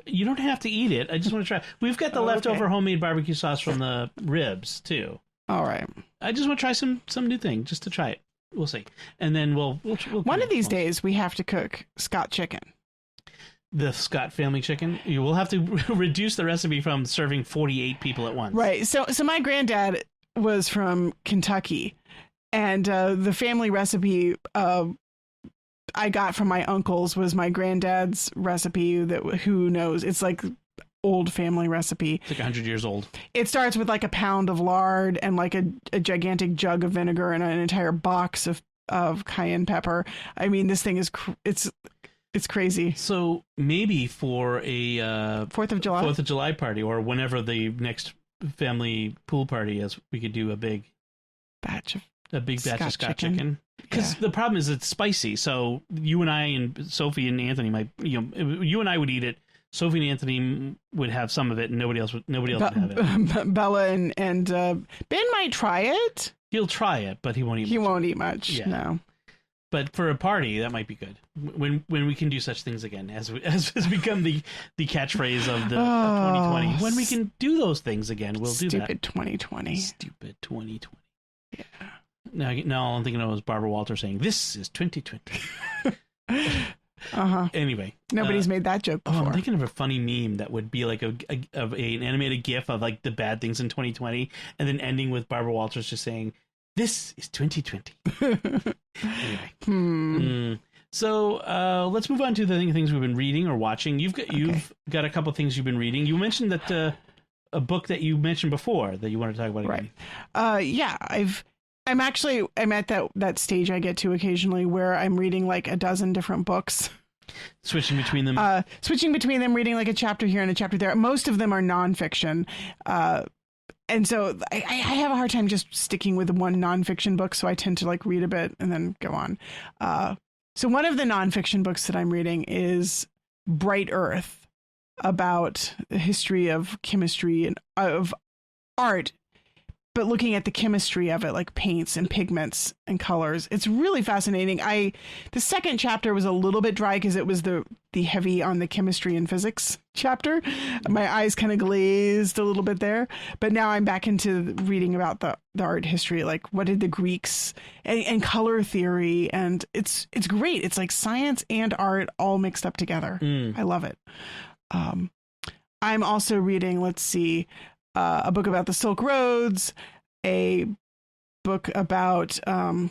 You don't have to eat it. I just want to try. We've got the leftover homemade barbecue sauce from the ribs too. All right. I just want to try some new thing just to try it. We'll see, and then we'll one of these days we have to cook Scott chicken. The Scott family chicken. You will have to reduce the recipe from serving 48 people at once. Right. So my granddad was from Kentucky, and the family recipe I got from my uncles was my granddad's recipe that who knows, it's like old family recipe. It's like 100 years old. It starts with like a pound of lard and like a gigantic jug of vinegar and an entire box of cayenne pepper. I mean, this thing is it's crazy. So maybe for a 4th of July party or whenever the next family pool party is, we could do a big batch of Scott chicken. Because the problem is it's spicy. So you and I and Sophie and Anthony might, you and I would eat it. Sophie and Anthony would have some of it, and nobody else would have it. Bella and Ben might try it. He'll try it, but he won't eat. He won't eat much. Yeah. No. But for a party, that might be good. When we can do such things again, as become the catchphase of 2020. When we can do those things again, we'll do that. Stupid 2020. Stupid 2020. Yeah. No, all I'm thinking of was Barbara Walters saying, "This is 2020." Anyway, nobody's made that joke before. I'm thinking of a funny meme that would be like an animated GIF of like the bad things in 2020, and then ending with Barbara Walters just saying, "This is 2020." Anyway, so let's move on to the things we've been reading or watching. You've got a couple things you've been reading. You mentioned that a book that you mentioned before that you want to talk about again. Right. Yeah, I'm at that stage I get to occasionally where I'm reading like a dozen different books. Switching between them, reading like a chapter here and a chapter there. Most of them are nonfiction. And so I have a hard time just sticking with one nonfiction book. So I tend to like read a bit and then go on. So one of the nonfiction books that I'm reading is Bright Earth, about the history of chemistry and of art but looking at the chemistry of it, like paints and pigments and colors. It's really fascinating. The second chapter was a little bit dry because it was the heavy on the chemistry and physics chapter. My eyes kind of glazed a little bit there, but now I'm back into reading about the art history, like what did the Greeks and color theory, and it's great. It's like science and art all mixed up together. I love it. I'm also reading, let's see, a book about the Silk Roads, a book about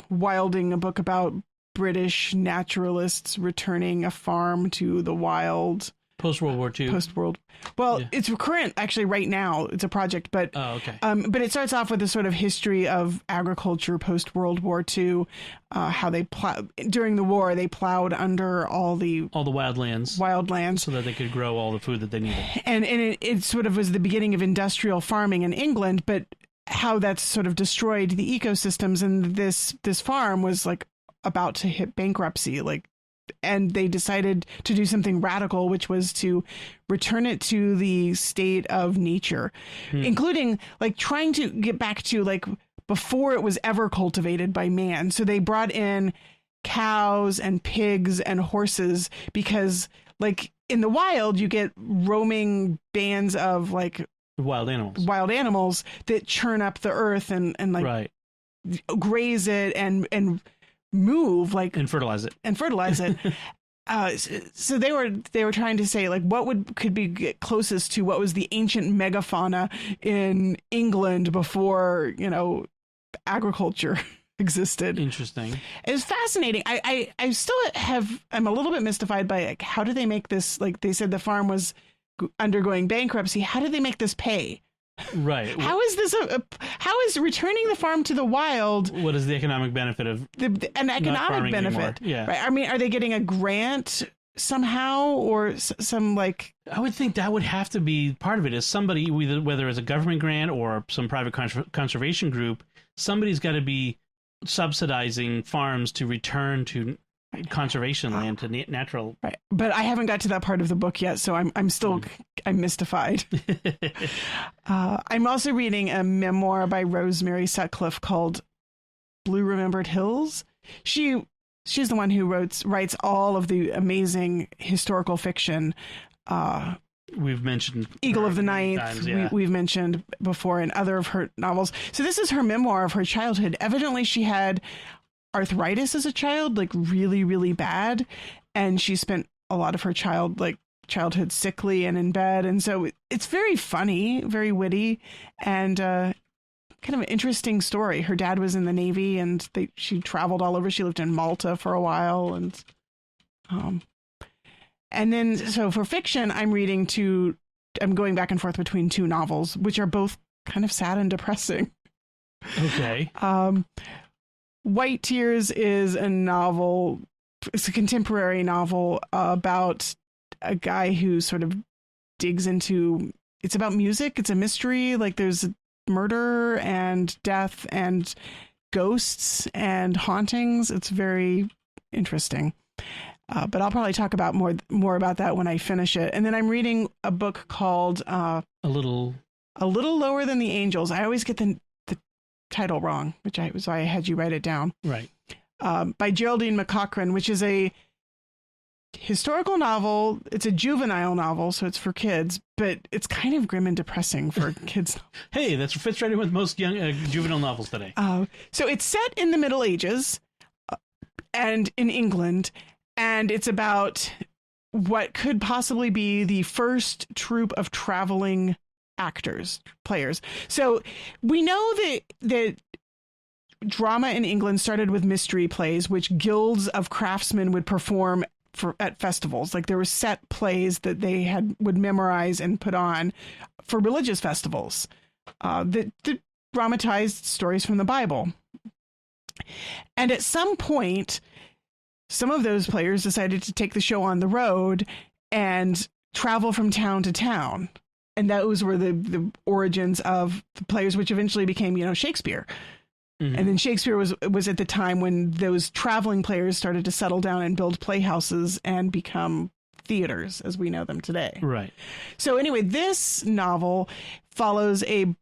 wilding, a book about British naturalists returning a farm to the wild. Post-World War II. It's current, actually, right now. It's a project, but but it starts off with a sort of history of agriculture post-World War II, how they during the war they plowed under all the wildlands, so that they could grow all the food that they needed. And it sort of was the beginning of industrial farming in England, but how that's sort of destroyed the ecosystems, and this farm was like about to hit bankruptcy, and they decided to do something radical, which was to return it to the state of nature, including like trying to get back to like before it was ever cultivated by man. So they brought in cows and pigs and horses because like in the wild, you get roaming bands of like wild animals that churn up the earth and like graze it and move like and fertilize it so they were trying to say like what could be closest to what was the ancient megafauna in England before agriculture existed. Interesting. It's fascinating. I still I'm a little bit mystified by like how do they make this, like they said the farm was undergoing bankruptcy, how did they make this pay? Right. How is this how is returning the farm to the wild? What is the economic benefit of an economic benefit? Anymore? Yeah. Right. I mean, are they getting a grant somehow or some like? I would think that would have to be part of it. Is somebody, whether it's a government grant or some private conservation group, somebody's got to be subsidizing farms to return to conservation land, to natural. Right. But I haven't got to that part of the book yet, so I'm still I'm mystified. I'm also reading a memoir by Rosemary Sutcliffe called Blue Remembered Hills. She's the one who writes all of the amazing historical fiction. We've mentioned Eagle of the Ninth. Times, we've mentioned before in other of her novels. So this is her memoir of her childhood. Evidently, she had arthritis as a child, like really, really bad. And she spent a lot of her childhood sickly and in bed. And so it's very funny, very witty, and kind of an interesting story. Her dad was in the Navy and she traveled all over. She lived in Malta for a while. And then, so for fiction, I'm going back and forth between two novels, which are both kind of sad and depressing. Okay. White Tears is a novel. It's a contemporary novel about a guy who sort of digs into. It's about music. It's a mystery. Like there's murder and death and ghosts and hauntings. It's very interesting. But I'll probably talk about more about that when I finish it. And then I'm reading a book called A Little Lower Than the Angels. I always get the title wrong, so I had you write it down. Right. By Geraldine McCaughrean, which is a historical novel. It's a juvenile novel, so it's for kids, but it's kind of grim and depressing for kids. Hey, that fits right in with most young juvenile novels today. So it's set in the Middle Ages and in England, and it's about what could possibly be the first troupe of traveling players. So we know that drama in England started with mystery plays, which guilds of craftsmen would perform at festivals. Like there were set plays that they would memorize and put on for religious festivals that dramatized stories from the Bible. And at some point, some of those players decided to take the show on the road and travel from town to town. And those were the origins of the players, which eventually became, Shakespeare. Mm-hmm. And then Shakespeare was at the time when those traveling players started to settle down and build playhouses and become theaters as we know them today. Right. So anyway, this novel follows a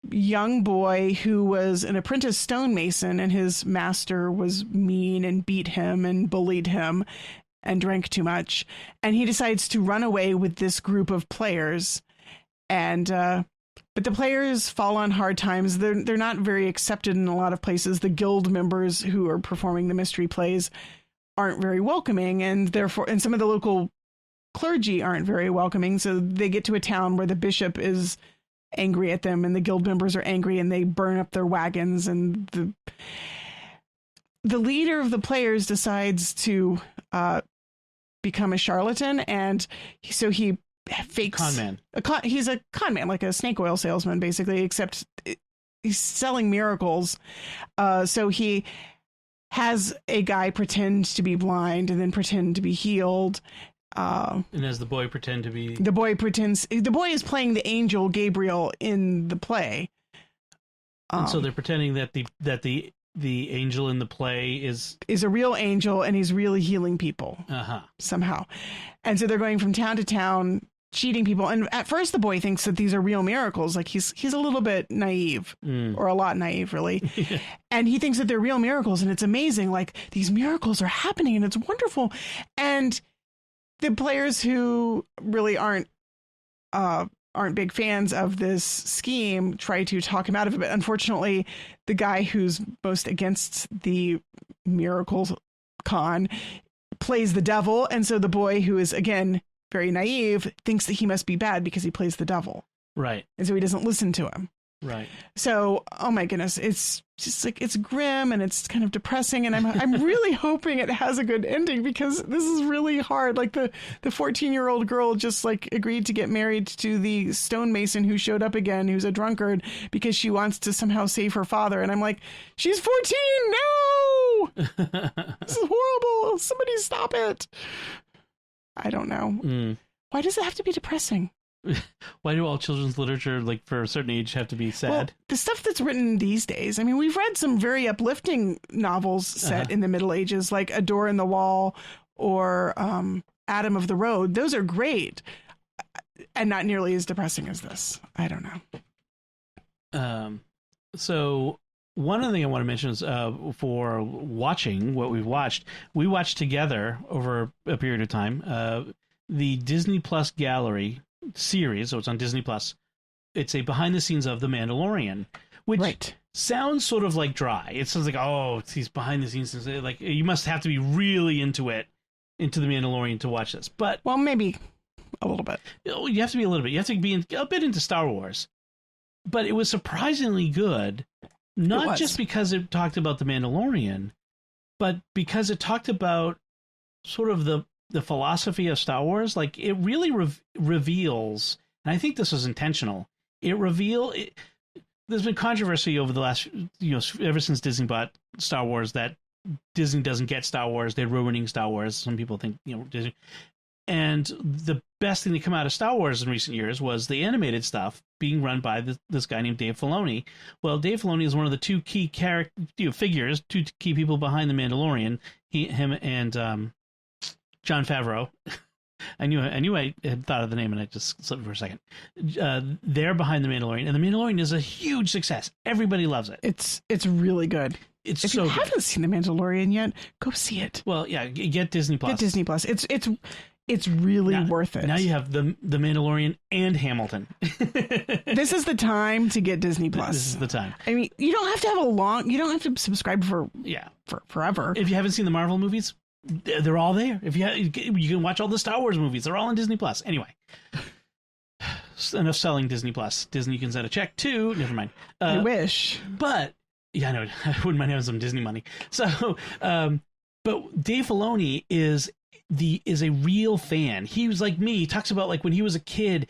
young boy who was an apprentice stonemason, and his master was mean and beat him and bullied him and drank too much. And he decides to run away with this group of players. And but the players fall on hard times. They're not very accepted in a lot of places. The guild members who are performing the mystery plays aren't very welcoming, and therefore, and some of the local clergy aren't very welcoming. So they get to a town where the bishop is angry at them, and the guild members are angry, and they burn up their wagons. And the leader of the players decides to become a charlatan, and so he fakes Con man. He's a con man, like a snake oil salesman, basically, except he's selling miracles. So he has a guy pretend to be blind and then pretend to be healed. And as the boy pretend to be... The boy is playing the angel Gabriel in the play. And so they're pretending that the angel in the play is a real angel, and he's really healing people somehow. And so they're going from town to town, cheating people. And at first the boy thinks that these are real miracles. Like he's a little bit naive, or a lot naive, really. And he thinks that they're real miracles, and it's amazing. Like, these miracles are happening, and it's wonderful. And the players who really aren't big fans of this scheme try to talk him out of it. But unfortunately, the guy who's most against the miracle con plays the devil. And so the boy, who is, again, very naive, thinks that he must be bad because he plays the devil. Right. And so he doesn't listen to him. Right. So, oh my goodness, it's just like, it's grim and it's kind of depressing, and I'm really hoping it has a good ending, because this is really hard. Like, the 14-year-old girl just like agreed to get married to the stonemason who showed up again, who's a drunkard, because she wants to somehow save her father. And I'm like, she's 14. No, this is horrible. Somebody stop it. I don't know. Why does it have to be depressing? Why do all children's literature, like, for a certain age, have to be sad? Well, the stuff that's written these days, I mean, we've read some very uplifting novels set in the Middle Ages, like A Door in the Wall or Adam of the Road. Those are great, and not nearly as depressing as this. I don't know. So one other thing I want to mention is for watching what we watched together over a period of time, the Disney Plus Gallery series. So it's on Disney Plus. It's a behind the scenes of The Mandalorian, which sounds sort of like dry. It sounds like, oh, it's these behind the scenes. Like, you must have to be really into The Mandalorian to watch this. But, well, maybe a little bit. You have to be a little bit. You have to be a bit into Star Wars. But it was surprisingly good, not just because it talked about The Mandalorian, but because it talked about sort of the philosophy of Star Wars. Like, it really reveals, and I think this was intentional, there's been controversy over the last, ever since Disney bought Star Wars, that Disney doesn't get Star Wars, they're ruining Star Wars. Some people think, Disney. And the best thing to come out of Star Wars in recent years was the animated stuff being run by this guy named Dave Filoni. Well, Dave Filoni is one of the two key figures, two key people behind The Mandalorian. Him and Jon Favreau. I knew I had thought of the name, and I just slipped for a second. They're behind The Mandalorian, and The Mandalorian is a huge success. Everybody loves it. It's really good. If you haven't seen The Mandalorian yet, go see it. Well, yeah, get Disney Plus. Get Disney Plus. It's really worth it. Now you have the Mandalorian and Hamilton. This is the time to get Disney Plus. This is the time. I mean, you don't have to you don't have to subscribe for forever. If you haven't seen the Marvel movies, they're all there. You can watch all the Star Wars movies. They're all on Disney Plus. Anyway, enough selling Disney Plus. Disney can send a check too. Never mind. I wish. But yeah, I know. I wouldn't mind having some Disney money. So, but Dave Filoni is a real fan. He was like me. He talks about, like, when he was a kid,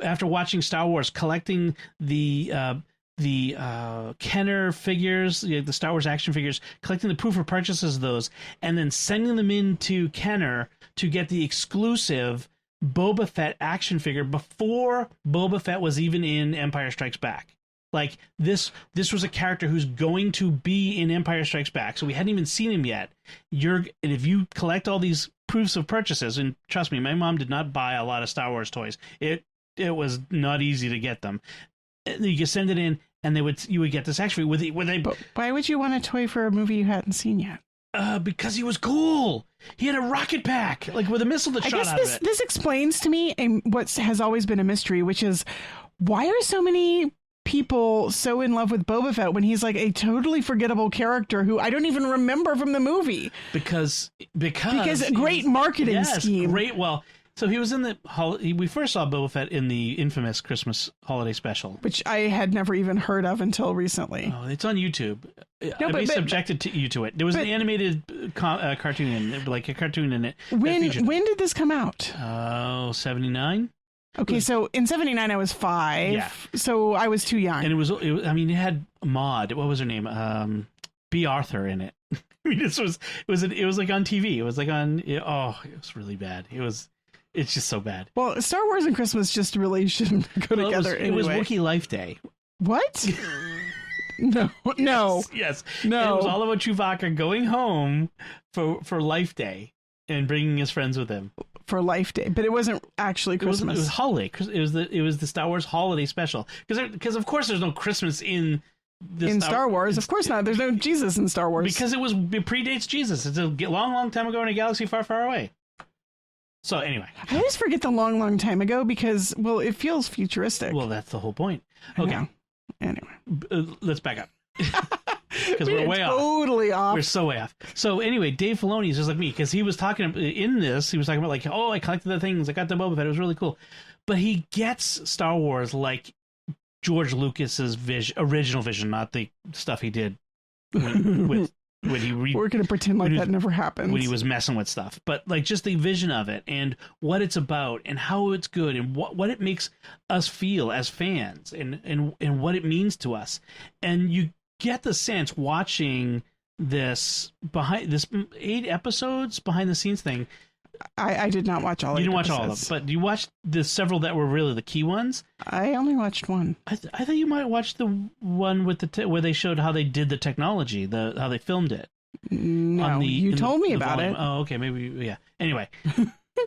after watching Star Wars, collecting the Kenner figures, the Star Wars action figures, collecting the proof of purchases of those, and then sending them into Kenner to get the exclusive Boba Fett action figure before Boba Fett was even in Empire Strikes Back. Like, this was a character who's going to be in Empire Strikes Back, so we hadn't even seen him yet. And if you collect all these proofs of purchases, and trust me, my mom did not buy a lot of Star Wars toys. It was not easy to get them. and you could send it in, and you would get this extra But why would you want a toy for a movie you hadn't seen yet? Because he was cool. He had a rocket pack, like with a missile that shot out of it. This explains to me what has always been a mystery, which is why are so many people so in love with Boba Fett when he's like a totally forgettable character who I don't even remember from the movie? Because a great marketing scheme. Great. Well, so he was in we first saw Boba Fett in the infamous Christmas holiday special, which I had never even heard of until recently. Oh, it's on YouTube. I subjected you to it. There was an animated cartoon like a cartoon in it. When did this come out? 79. Okay, so in 79 I was 5. Yeah. So I was too young. And it had Maude. What was her name? B. Arthur in it. I mean, it was like on TV. It was like it was really bad. It's just so bad. Well, Star Wars and Christmas just really shouldn't go together. It was Wookiee Life Day. What? No. Yes. No. And it was all about Chewbacca going home for Life Day and bringing his friends with him. For Life Day, but it wasn't actually Christmas. It was holiday. It was the Star Wars holiday special. Because of course there's no Christmas in Star Wars. Of course not. There's no Jesus in Star Wars. Because it predates Jesus. It's a long, long time ago in a galaxy far, far away. So anyway, I always forget the long, long time ago because, well, it feels futuristic. Well, that's the whole point. Okay. Anyway, let's back up because we're way totally off. We're so way off. So anyway, Dave Filoni is just like me because he was talking in this. He was talking about like, I collected the things. I got the Boba Fett. It was really cool. But he gets Star Wars like George Lucas's original vision, not the stuff he did when he we're going to pretend like that never happened when he was messing with stuff, but like just the vision of it and what it's about and how it's good and what it makes us feel as fans and what it means to us. And you get the sense watching this 8 episodes behind the scenes thing. I did not watch all. You didn't watch all of them, but you watched the several that were really the key ones. I only watched one. I thought you might watch the one with where they showed how they did the technology, how they filmed it. No, you told me about it. Oh, okay, maybe yeah. Anyway,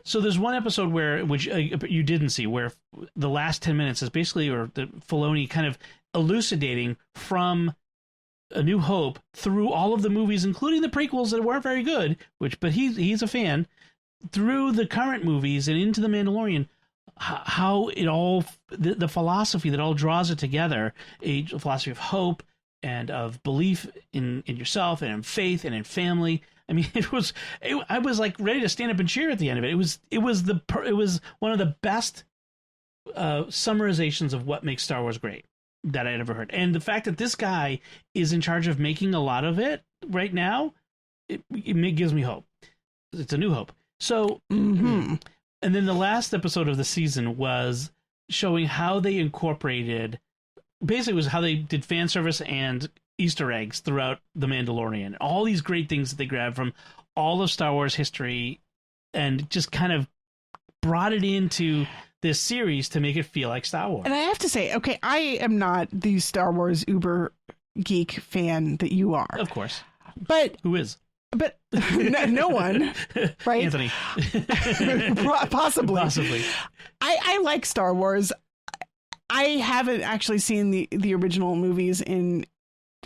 so there's one episode which you didn't see, where the last 10 minutes is basically, or the Filoni kind of elucidating from A New Hope through all of the movies, including the prequels that weren't very good. But he's a fan. Through the current movies and into The Mandalorian, how it all, the philosophy that all draws it together, a philosophy of hope and of belief in yourself and in faith and in family. I mean, I was like ready to stand up and cheer at the end of it. It was one of the best summarizations of what makes Star Wars great that I'd ever heard. And the fact that this guy is in charge of making a lot of it right now, it gives me hope. It's a new hope. So, and then the last episode of the season was showing how they incorporated, basically was how they did fan service and Easter eggs throughout The Mandalorian. All these great things that they grabbed from all of Star Wars history and just kind of brought it into this series to make it feel like Star Wars. And I have to say, okay, I am not the Star Wars uber geek fan that you are. Of course. But who is? But no one, right? Anthony. Possibly. I like Star Wars. I haven't actually seen the original movies in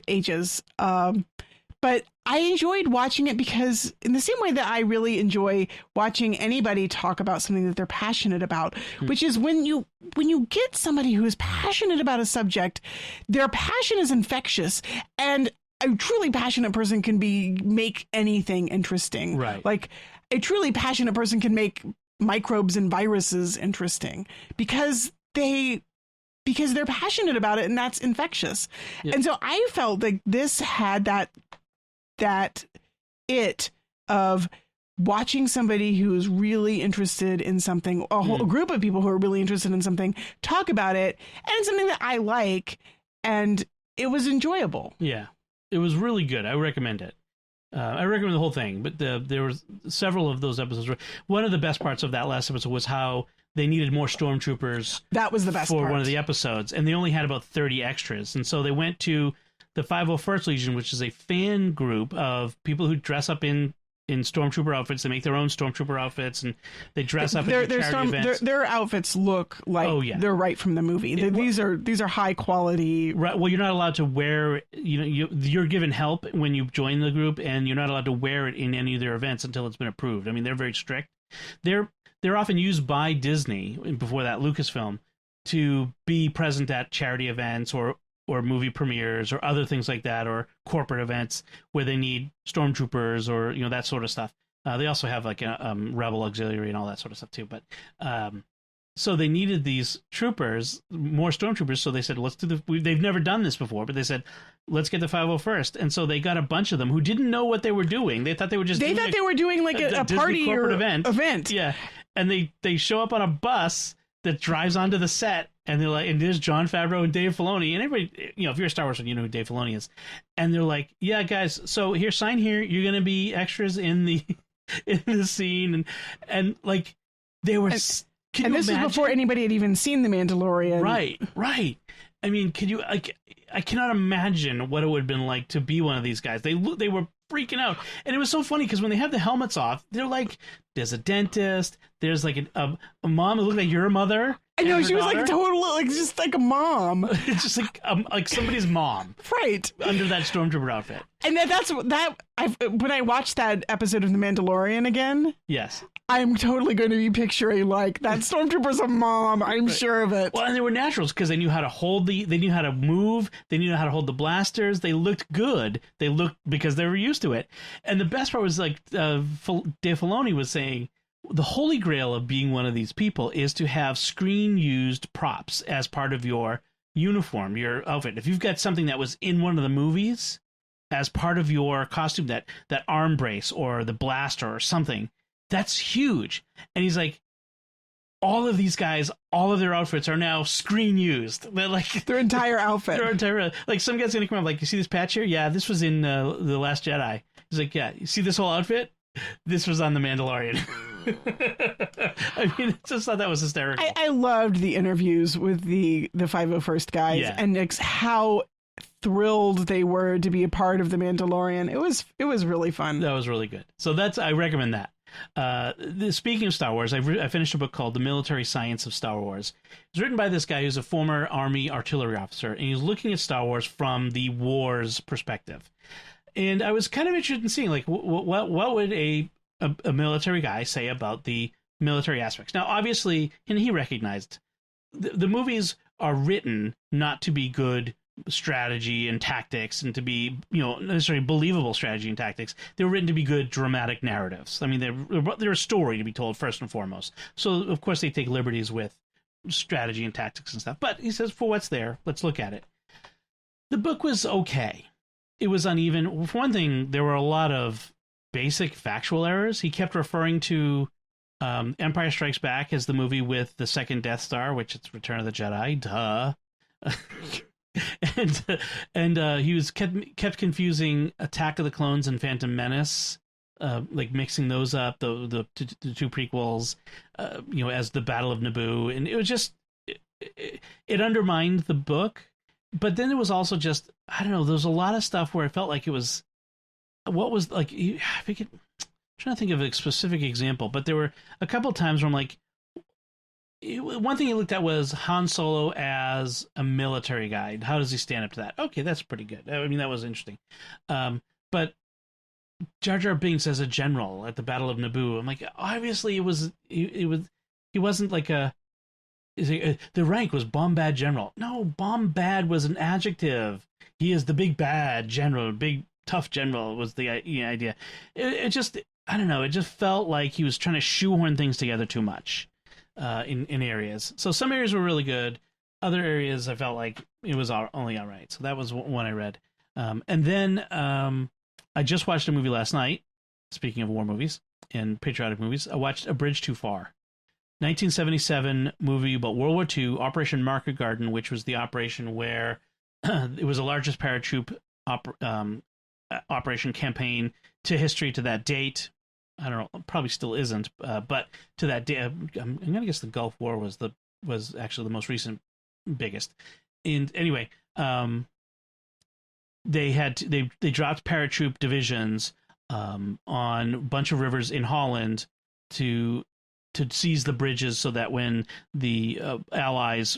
ages. But I enjoyed watching it because in the same way that I really enjoy watching anybody talk about something that they're passionate about, which is when you get somebody who is passionate about a subject, their passion is infectious, and a truly passionate person can make anything interesting. Right. Like a truly passionate person can make microbes and viruses interesting because they're passionate about it, and that's infectious. Yep. And so I felt like this had that of watching somebody who's really interested in something, a whole group of people who are really interested in something, talk about it, and it's something that I like, and it was enjoyable. Yeah. It was really good. I recommend it. I recommend the whole thing, but there were several of those episodes. One of the best parts of that last episode was how they needed more stormtroopers. That was the best for part. One of the episodes, and they only had about 30 extras, and so they went to the 501st Legion, which is a fan group of people who dress up in in stormtrooper outfits. They make their own stormtrooper outfits, and they dress up at charity events. Their outfits look like they're right from the movie. These are high quality. Right. Well, you're not allowed to wear. You're given help when you join the group, and you're not allowed to wear it in any of their events until it's been approved. I mean, they're very strict. They're often used by Disney before that Lucasfilm to be present at charity events or movie premieres or other things like that, or corporate events where they need stormtroopers or that sort of stuff. They also have like a rebel auxiliary and all that sort of stuff too. But so they needed these troopers, more stormtroopers. So they said, let's do they've never done this before, but they said, let's get the 501st. And so they got a bunch of them who didn't know what they were doing. They thought they were just they were doing like a party corporate or event. Yeah. And they show up on a bus that drives onto the set, and they're like, and there's Jon Favreau and Dave Filoni, and everybody, if you're a Star Wars fan, you know who Dave Filoni is. And they're like, yeah, guys, so here, sign here. You're going to be extras in the scene. And like, they were, and this is before anybody had even seen The Mandalorian. Right. I mean, I cannot imagine what it would have been like to be one of these guys. They were freaking out, and it was so funny because when they have the helmets off, they're like, there's a dentist, there's like a mom who looked like your mother. I know, she was like total, like just like a mom. It's just like somebody's mom, right, under that stormtrooper outfit. And when I watched that episode of The Mandalorian again, yes, I'm totally going to be picturing like that stormtrooper's a mom. I'm sure of it. Well, and they were naturals because they knew how to they knew how to move, they knew how to hold the blasters. They looked good. They looked because they were used to it. And the best part was like Dave Filoni was saying, the holy grail of being one of these people is to have screen-used props as part of your uniform, your outfit. If you've got something that was in one of the movies as part of your costume, that arm brace or the blaster or something, that's huge. And he's like, all of these guys, all of their outfits are now screen used. They're like their entire outfit. Like some guy's gonna come up like, you see this patch here? Yeah, this was in The Last Jedi. He's like, yeah, you see this whole outfit? This was on The Mandalorian. I mean, I just thought that was hysterical. I loved the interviews with the 501st guys and how thrilled they were to be a part of The Mandalorian. It was really fun. That was really good. So I recommend that. Speaking of Star Wars, I finished a book called The Military Science of Star Wars. It's written by this guy who's a former Army artillery officer, and he's looking at Star Wars from the war's perspective. And I was kind of interested in seeing, like, what would a military guy say about the military aspects. Now, obviously, and he recognized the movies are written not to be good strategy and tactics and to be, necessarily believable strategy and tactics. They were written to be good dramatic narratives. I mean, they're a story to be told first and foremost. So, of course, they take liberties with strategy and tactics and stuff. But he says, for what's there, let's look at it. The book was okay. It was uneven. For one thing, there were a lot of basic factual errors. He kept referring to Empire Strikes Back as the movie with the second Death Star, which it's Return of the Jedi. Duh. and he was kept confusing Attack of the Clones and Phantom Menace, like mixing those up, the two prequels, as the Battle of Naboo, and it was just it undermined the book. But then there was also just, I don't know, there was a lot of stuff where I felt like it was, what was like, I'm trying to think of a specific example, but there were a couple of times where I'm like, one thing he looked at was Han Solo as a military guy. How does he stand up to that? Okay, that's pretty good. I mean, that was interesting. But Jar Jar Binks as a general at the Battle of Naboo, I'm like, obviously he wasn't like the rank was bomb bad general. No, bomb bad was an adjective. He is the big bad general, big tough general was the idea. It just, I don't know, it just felt like he was trying to shoehorn things together too much in areas. So some areas were really good. Other areas I felt like it was only all right. So that was one I read. And then I just watched a movie last night. Speaking of war movies and patriotic movies, I watched A Bridge Too Far. 1977 movie about World War II, Operation Market Garden, which was the operation where it was the largest paratroop operation campaign to history to that date. I don't know, probably still isn't, but to that day, I'm going to guess the Gulf War was actually the most recent, biggest. And anyway, they dropped paratroop divisions on a bunch of rivers in Holland to seize the bridges, so that when the Allies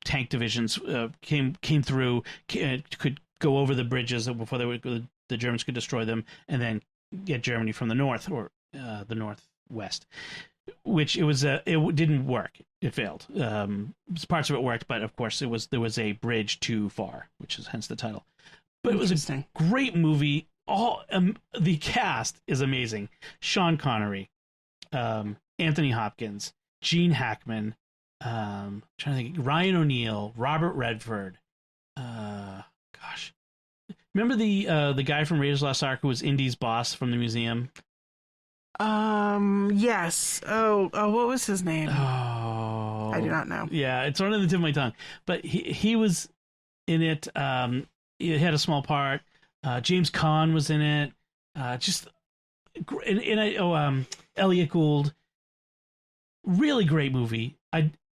tank divisions came through, could go over the bridges before the Germans could destroy them, and then get Germany from the north or the northwest. Which it didn't work. It failed. Parts of it worked, but of course there was a bridge too far, which is hence the title. But it was a great movie. The cast is amazing. Sean Connery, Anthony Hopkins, Gene Hackman, trying to think, Ryan O'Neal, Robert Redford. Gosh, remember the guy from Raiders of the Lost Ark who was Indy's boss from the museum? Yes. Oh, what was his name? Oh, I do not know. Yeah, it's on the tip of my tongue. But he was in it. He had a small part. James Caan was in it. Elliot Gould. Really great movie.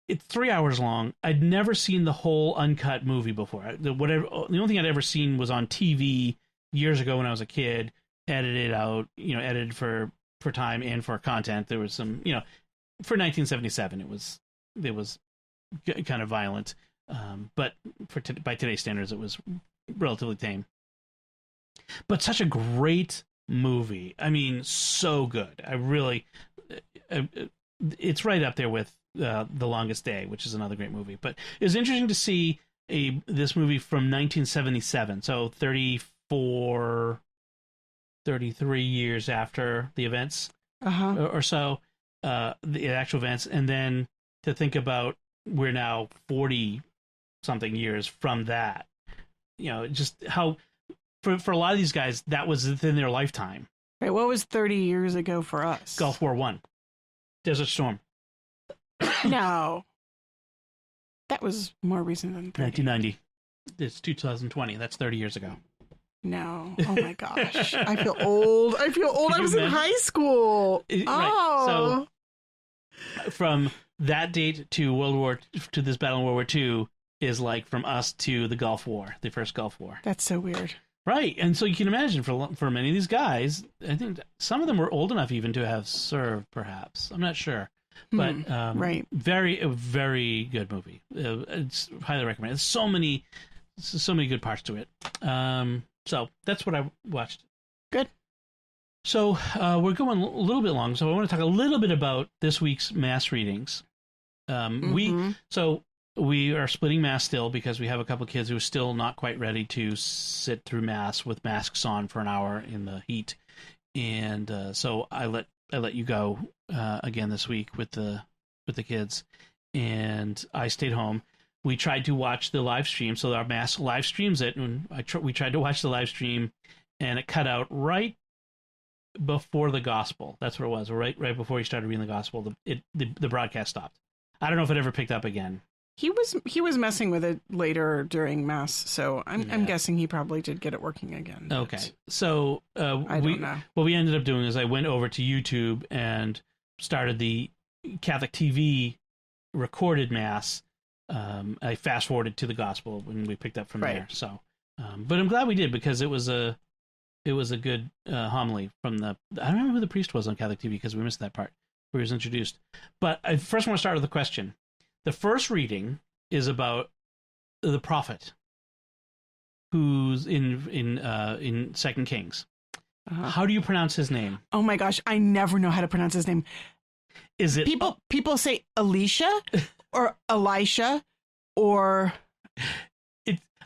It's 3 hours long. I'd never seen the whole uncut movie before. The only thing I'd ever seen was on TV years ago when I was a kid, edited out, edited for time and for content. There was some, for 1977, it was kind of violent, but by today's standards, it was relatively tame. But such a great movie. I mean, so good. It's right up there with The Longest Day, which is another great movie. But it was interesting to see this movie from 1977, so 33 years after the events or so, the actual events, and then to think about we're now 40-something years from that. Just how, for a lot of these guys, that was within their lifetime. Right, what was 30 years ago for us? Gulf War I. Desert Storm. No. That was more recent than 30. 1990. It's 2020. That's 30 years ago. No. Oh my gosh. I feel old. I was in high school. Right. So from that date to this battle in World War II is like from us to the Gulf War, the first Gulf War. That's so weird. Right. And so you can imagine for many of these guys, I think some of them were old enough even to have served, perhaps. I'm not sure. But right. A very good movie. It's highly recommended. There's so many good parts to it. So that's what I watched. Good. So we're going a little bit long, so I want to talk a little bit about this week's mass readings. We are splitting mass still because we have a couple of kids who are still not quite ready to sit through mass with masks on for an hour in the heat, and so I let you go again this week with the kids, and I stayed home. We tried to watch the live stream, so our mass live streams it, and we tried to watch the live stream, and it cut out right before the gospel. That's what it was. Right before he started reading the gospel, the broadcast stopped. I don't know if it ever picked up again. He was messing with it later during mass, so I'm guessing he probably did get it working again. Okay, so I don't know. What we ended up doing is I went over to YouTube and started the Catholic TV recorded mass. I fast forwarded to the gospel when we picked up from there. So, but I'm glad we did because it was a good homily from I don't remember who the priest was on Catholic TV because we missed that part where he was introduced. But I first want to start with a question. The first reading is about the prophet who's in 2 Kings. How do you pronounce his name? Oh my gosh, I never know how to pronounce his name. Is it people say Elisha or Elisha or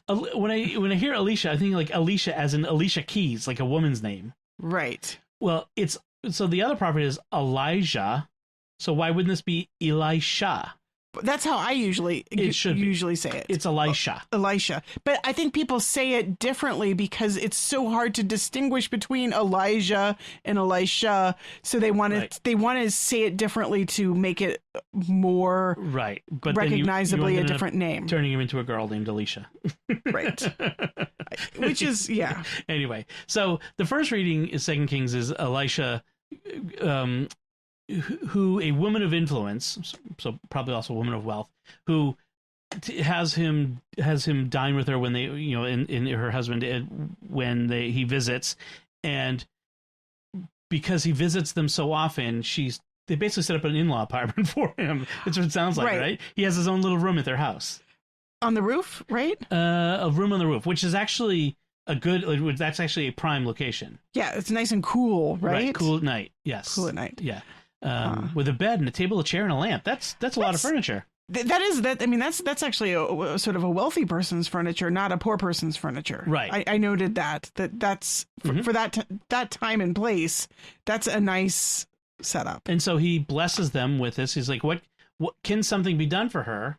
when I hear Elisha, I think like Elisha as in Alicia Keys, like a woman's name. Right. Well, so the other prophet is Elijah. So why wouldn't this be Elisha? That's how I usually say it. It's Elisha. Elisha. But I think people say it differently because it's so hard to distinguish between Elijah and Elisha. So they want to say it differently to make it more but recognizably a different name. Turning him into a girl named Elisha. Right. Which is, yeah. Anyway, so the first reading is 2 Kings is Elisha, who a woman of influence, so probably also a woman of wealth, who has him dine with her when they, in her husband when he visits, and because he visits them so often, they basically set up an in-law apartment for him. That's what it sounds like, right? He has his own little room at their house. On the roof, right? A room on the roof, which is actually that's actually a prime location. Yeah, it's nice and cool, right? Cool at night, yes. Cool at night. Yeah. With a bed and a table, a chair, and a lamp. That's a lot of furniture. That's actually a sort of a wealthy person's furniture, not a poor person's furniture. Right. I noted that's for that time and place. That's a nice setup. And so he blesses them with this. He's like, what can something be done for her?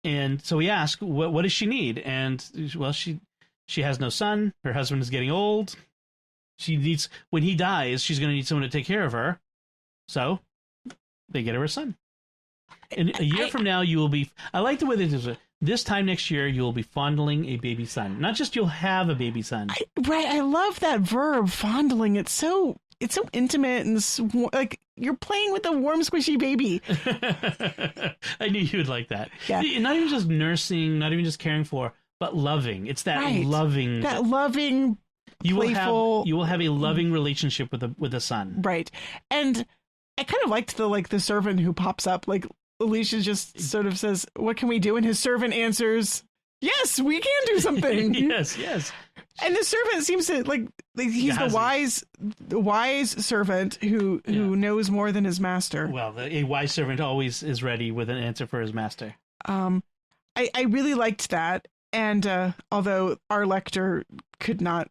And so he asks, what does she need? And well, she has no son. Her husband is getting old. When he dies, she's going to need someone to take care of her. So they get her a son. And a year from now, you will be. I like the way they do it. This time next year, you will be fondling a baby son. Not just you'll have a baby son. I love that verb, fondling. It's so intimate and like you're playing with a warm, squishy baby. I knew you would like that. Yeah. Not even just nursing, not even just caring for, but loving. It's that loving. That loving. Playful. You will have a loving relationship with a son. Right. And I kind of liked the servant who pops up. Like Elisha just sort of says, "What can we do?" And his servant answers, "Yes, we can do something." yes. And the servant seems to like he's the wise servant who knows more than his master. Well, a wise servant always is ready with an answer for his master. I really liked that. And although our lector could not,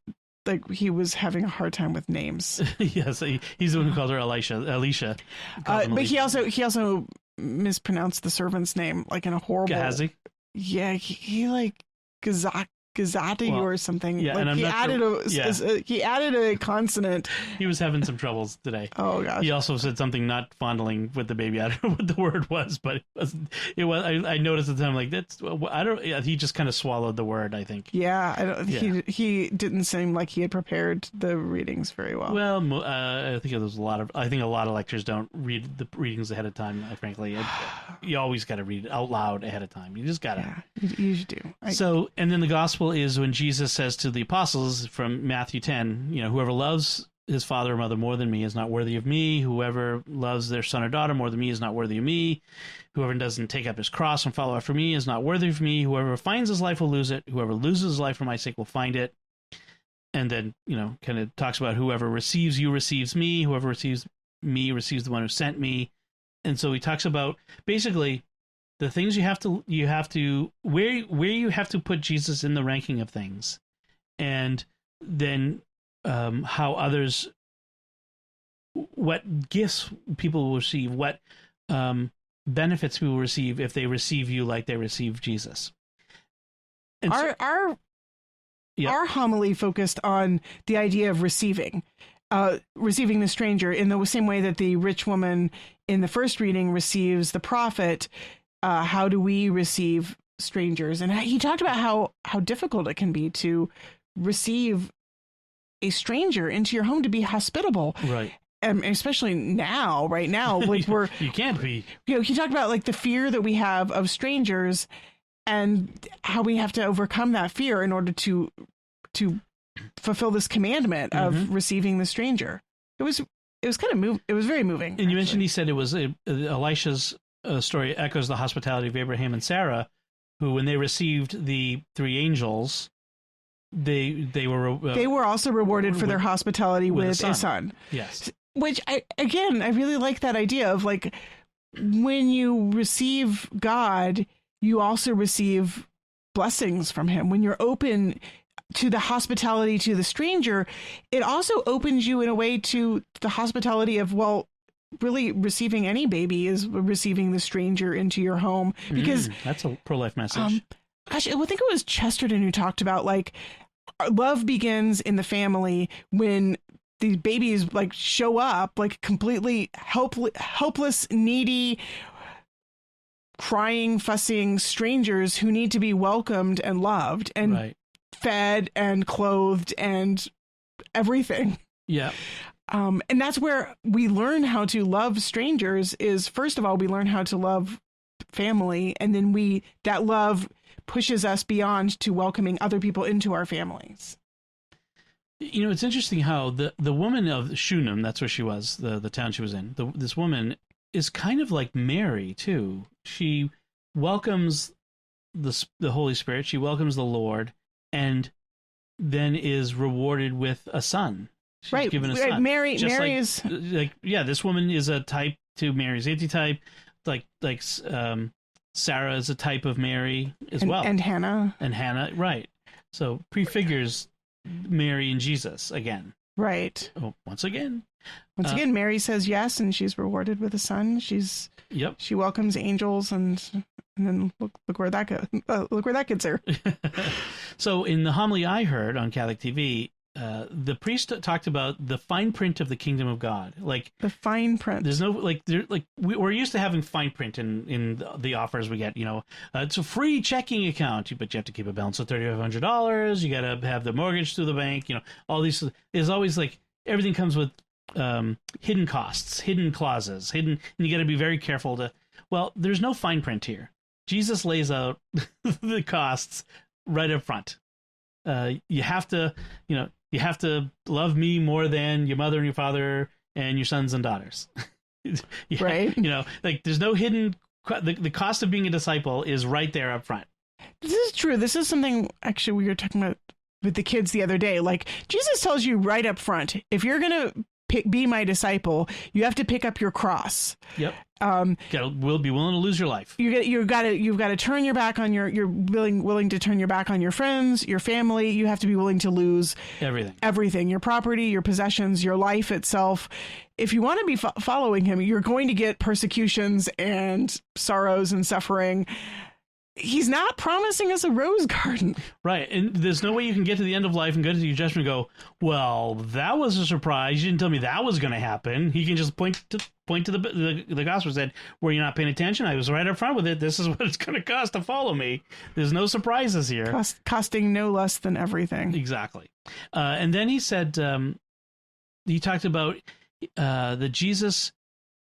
he was having a hard time with names. Yes, he's the one who called her Elisha. But he also mispronounced the servant's name in a horrible. Gehazi? Yeah, he Gazati or something. Yeah, and he added a consonant. He was having some troubles today. Oh gosh. He also said something not fondling with the baby. I don't know what the word was, but it was. I noticed at the time I don't. Yeah, he just kind of swallowed the word, I think. Yeah, he didn't seem like he had prepared the readings very well. Well, I think there's a lot of lectures don't read the readings ahead of time. Frankly, you always got to read it out loud ahead of time. You just got to. Yeah, you should do. And then the gospel is when Jesus says to the apostles from Matthew 10, whoever loves his father or mother more than me is not worthy of me. Whoever loves their son or daughter more than me is not worthy of me. Whoever doesn't take up his cross and follow after me is not worthy of me. Whoever finds his life will lose it. Whoever loses his life for my sake will find it. And then, kind of talks about whoever receives you receives me. Whoever receives me receives the one who sent me. And so he talks about basically the things you have to where you have to put Jesus in the ranking of things, and then how others, what gifts people will receive, what benefits people will receive if they receive you like they receive Jesus. And our homily focused on the idea of receiving the stranger in the same way that the rich woman in the first reading receives the prophet. How do we receive strangers? And he talked about how difficult it can be to receive a stranger into your home, to be hospitable. Right. Especially right now, you can't be. He talked about the fear that we have of strangers and how we have to overcome that fear in order to fulfill this commandment of receiving the stranger. It was kind of it was very moving. And you mentioned he said it was Elisha's story echoes the hospitality of Abraham and Sarah, who, when they received the three angels, they were also rewarded for their hospitality with a son. Yes, which I really like that idea of when you receive God, you also receive blessings from Him. When you're open to the hospitality to the stranger, it also opens you in a way to the hospitality of really receiving any baby is receiving the stranger into your home, because that's a pro-life message. I think it was Chesterton who talked about love begins in the family when these babies show up completely helpless, needy, crying, fussing strangers who need to be welcomed and loved and fed and clothed and everything. Yeah. And that's where we learn how to love strangers. Is first of all, we learn how to love family, and then that love pushes us beyond to welcoming other people into our families. You know, it's interesting how the woman of Shunem, that's where she was, the town she was in, this woman is kind of like Mary, too. She welcomes the Holy Spirit, she welcomes the Lord, and then is rewarded with a son. She's right. given a son. Mary is like, yeah, this woman is a type to Mary's antitype, like Sarah is a type of Mary as well. And Hannah. And Hannah, right. So prefigures Mary and Jesus again. Right. Oh, once again. Once again, Mary says yes, and she's rewarded with a son. Yep. She welcomes angels, and then look where that goes. Look where that gets her. So in the homily I heard on Catholic TV, the priest talked about the fine print of the kingdom of God, like the fine print. There's no we're used to having fine print in the offers we get. You know, it's a free checking account, but you have to keep a balance of $3,500. You got to have the mortgage through the bank. You know, all these. There's always like everything comes with hidden costs, hidden clauses, and you got to be very careful to. Well, there's no fine print here. Jesus lays out the costs right up front. You have to, you have to love me more than your mother and your father and your sons and daughters. Right. Like there's no hidden, the cost of being a disciple is right there up front. This is true. This is something actually we were talking about with the kids the other day. Like Jesus tells you right up front, if you're going to be my disciple, you have to pick up your cross. Yep. Will be willing to lose your life. You've got to turn your back on you're willing to turn your back on your friends, your family. You have to be willing to lose everything, your property, your possessions, your life itself. If you want to be following him, you're going to get persecutions and sorrows and suffering. He's not promising us a rose garden. Right. And there's no way you can get to the end of life and go to your judgment and go, well, that was a surprise. You didn't tell me that was going to happen. He can just point to the gospel said, were you not paying attention? I was right up front with it. This is what it's going to cost to follow me. There's no surprises here. Costing no less than everything. Exactly. And then he said, he talked about that Jesus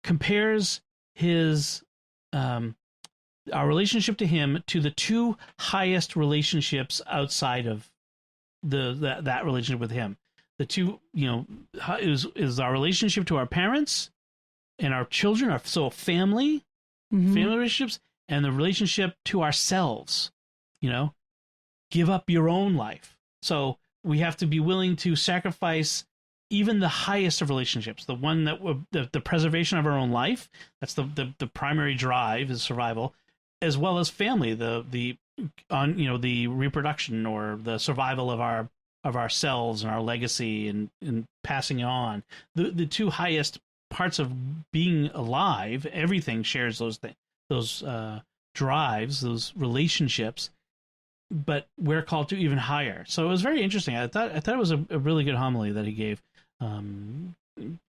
compares his... our relationship to him to the two highest relationships outside of that relationship with him. The two, is our relationship to our parents and our children, so family, family relationships, and the relationship to ourselves. Give up your own life. So we have to be willing to sacrifice even the highest of relationships, the one that the preservation of our own life. That's the primary drive is survival. As well as family, the reproduction or the survival of ourselves and our legacy and passing on. The two highest parts of being alive, everything shares those drives, those relationships, but we're called to even higher. So it was very interesting. I thought it was a really good homily that he gave.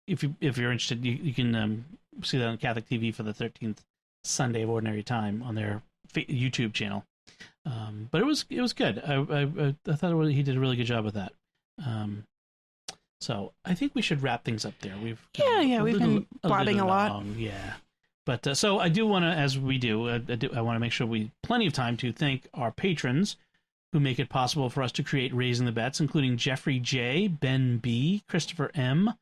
If you're interested, you can see that on Catholic TV for the 13th Sunday of Ordinary Time on their YouTube channel. But it was good. I thought he did a really good job with that. So I think we should wrap things up there. We've been blabbing a lot. Yeah. But so I do want to, as we do, I want to make sure we plenty of time to thank our patrons who make it possible for us to create Raising the Betts, including Jeffrey J., Ben B., Christopher M.,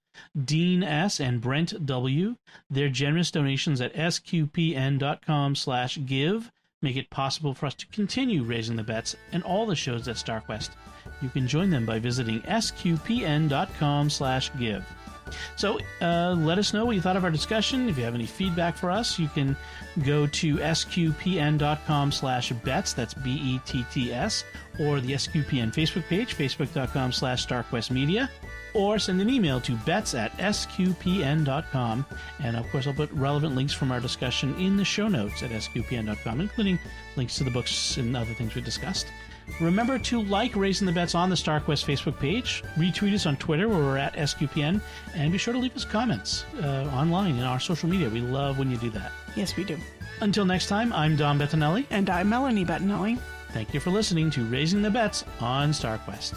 Dean S., and Brent W. Their generous donations at sqpn.com/give make it possible for us to continue Raising the Betts and all the shows at StarQuest. You can join them by visiting sqpn.com/give. So let us know what you thought of our discussion. If you have any feedback for us, you can go to sqpn.com/betts, that's BETTS, or the SQPN Facebook page, facebook.com/StarQuestMedia, or send an email to betts@sqpn.com. And of course, I'll put relevant links from our discussion in the show notes at sqpn.com, including links to the books and other things we discussed. Remember to like Raising the Betts on the StarQuest Facebook page, retweet us on Twitter where we're at SQPN, and be sure to leave us comments online in our social media. We love when you do that. Yes, we do. Until next time, I'm Don Bettinelli. And I'm Melanie Bettinelli. Thank you for listening to Raising the Betts on StarQuest.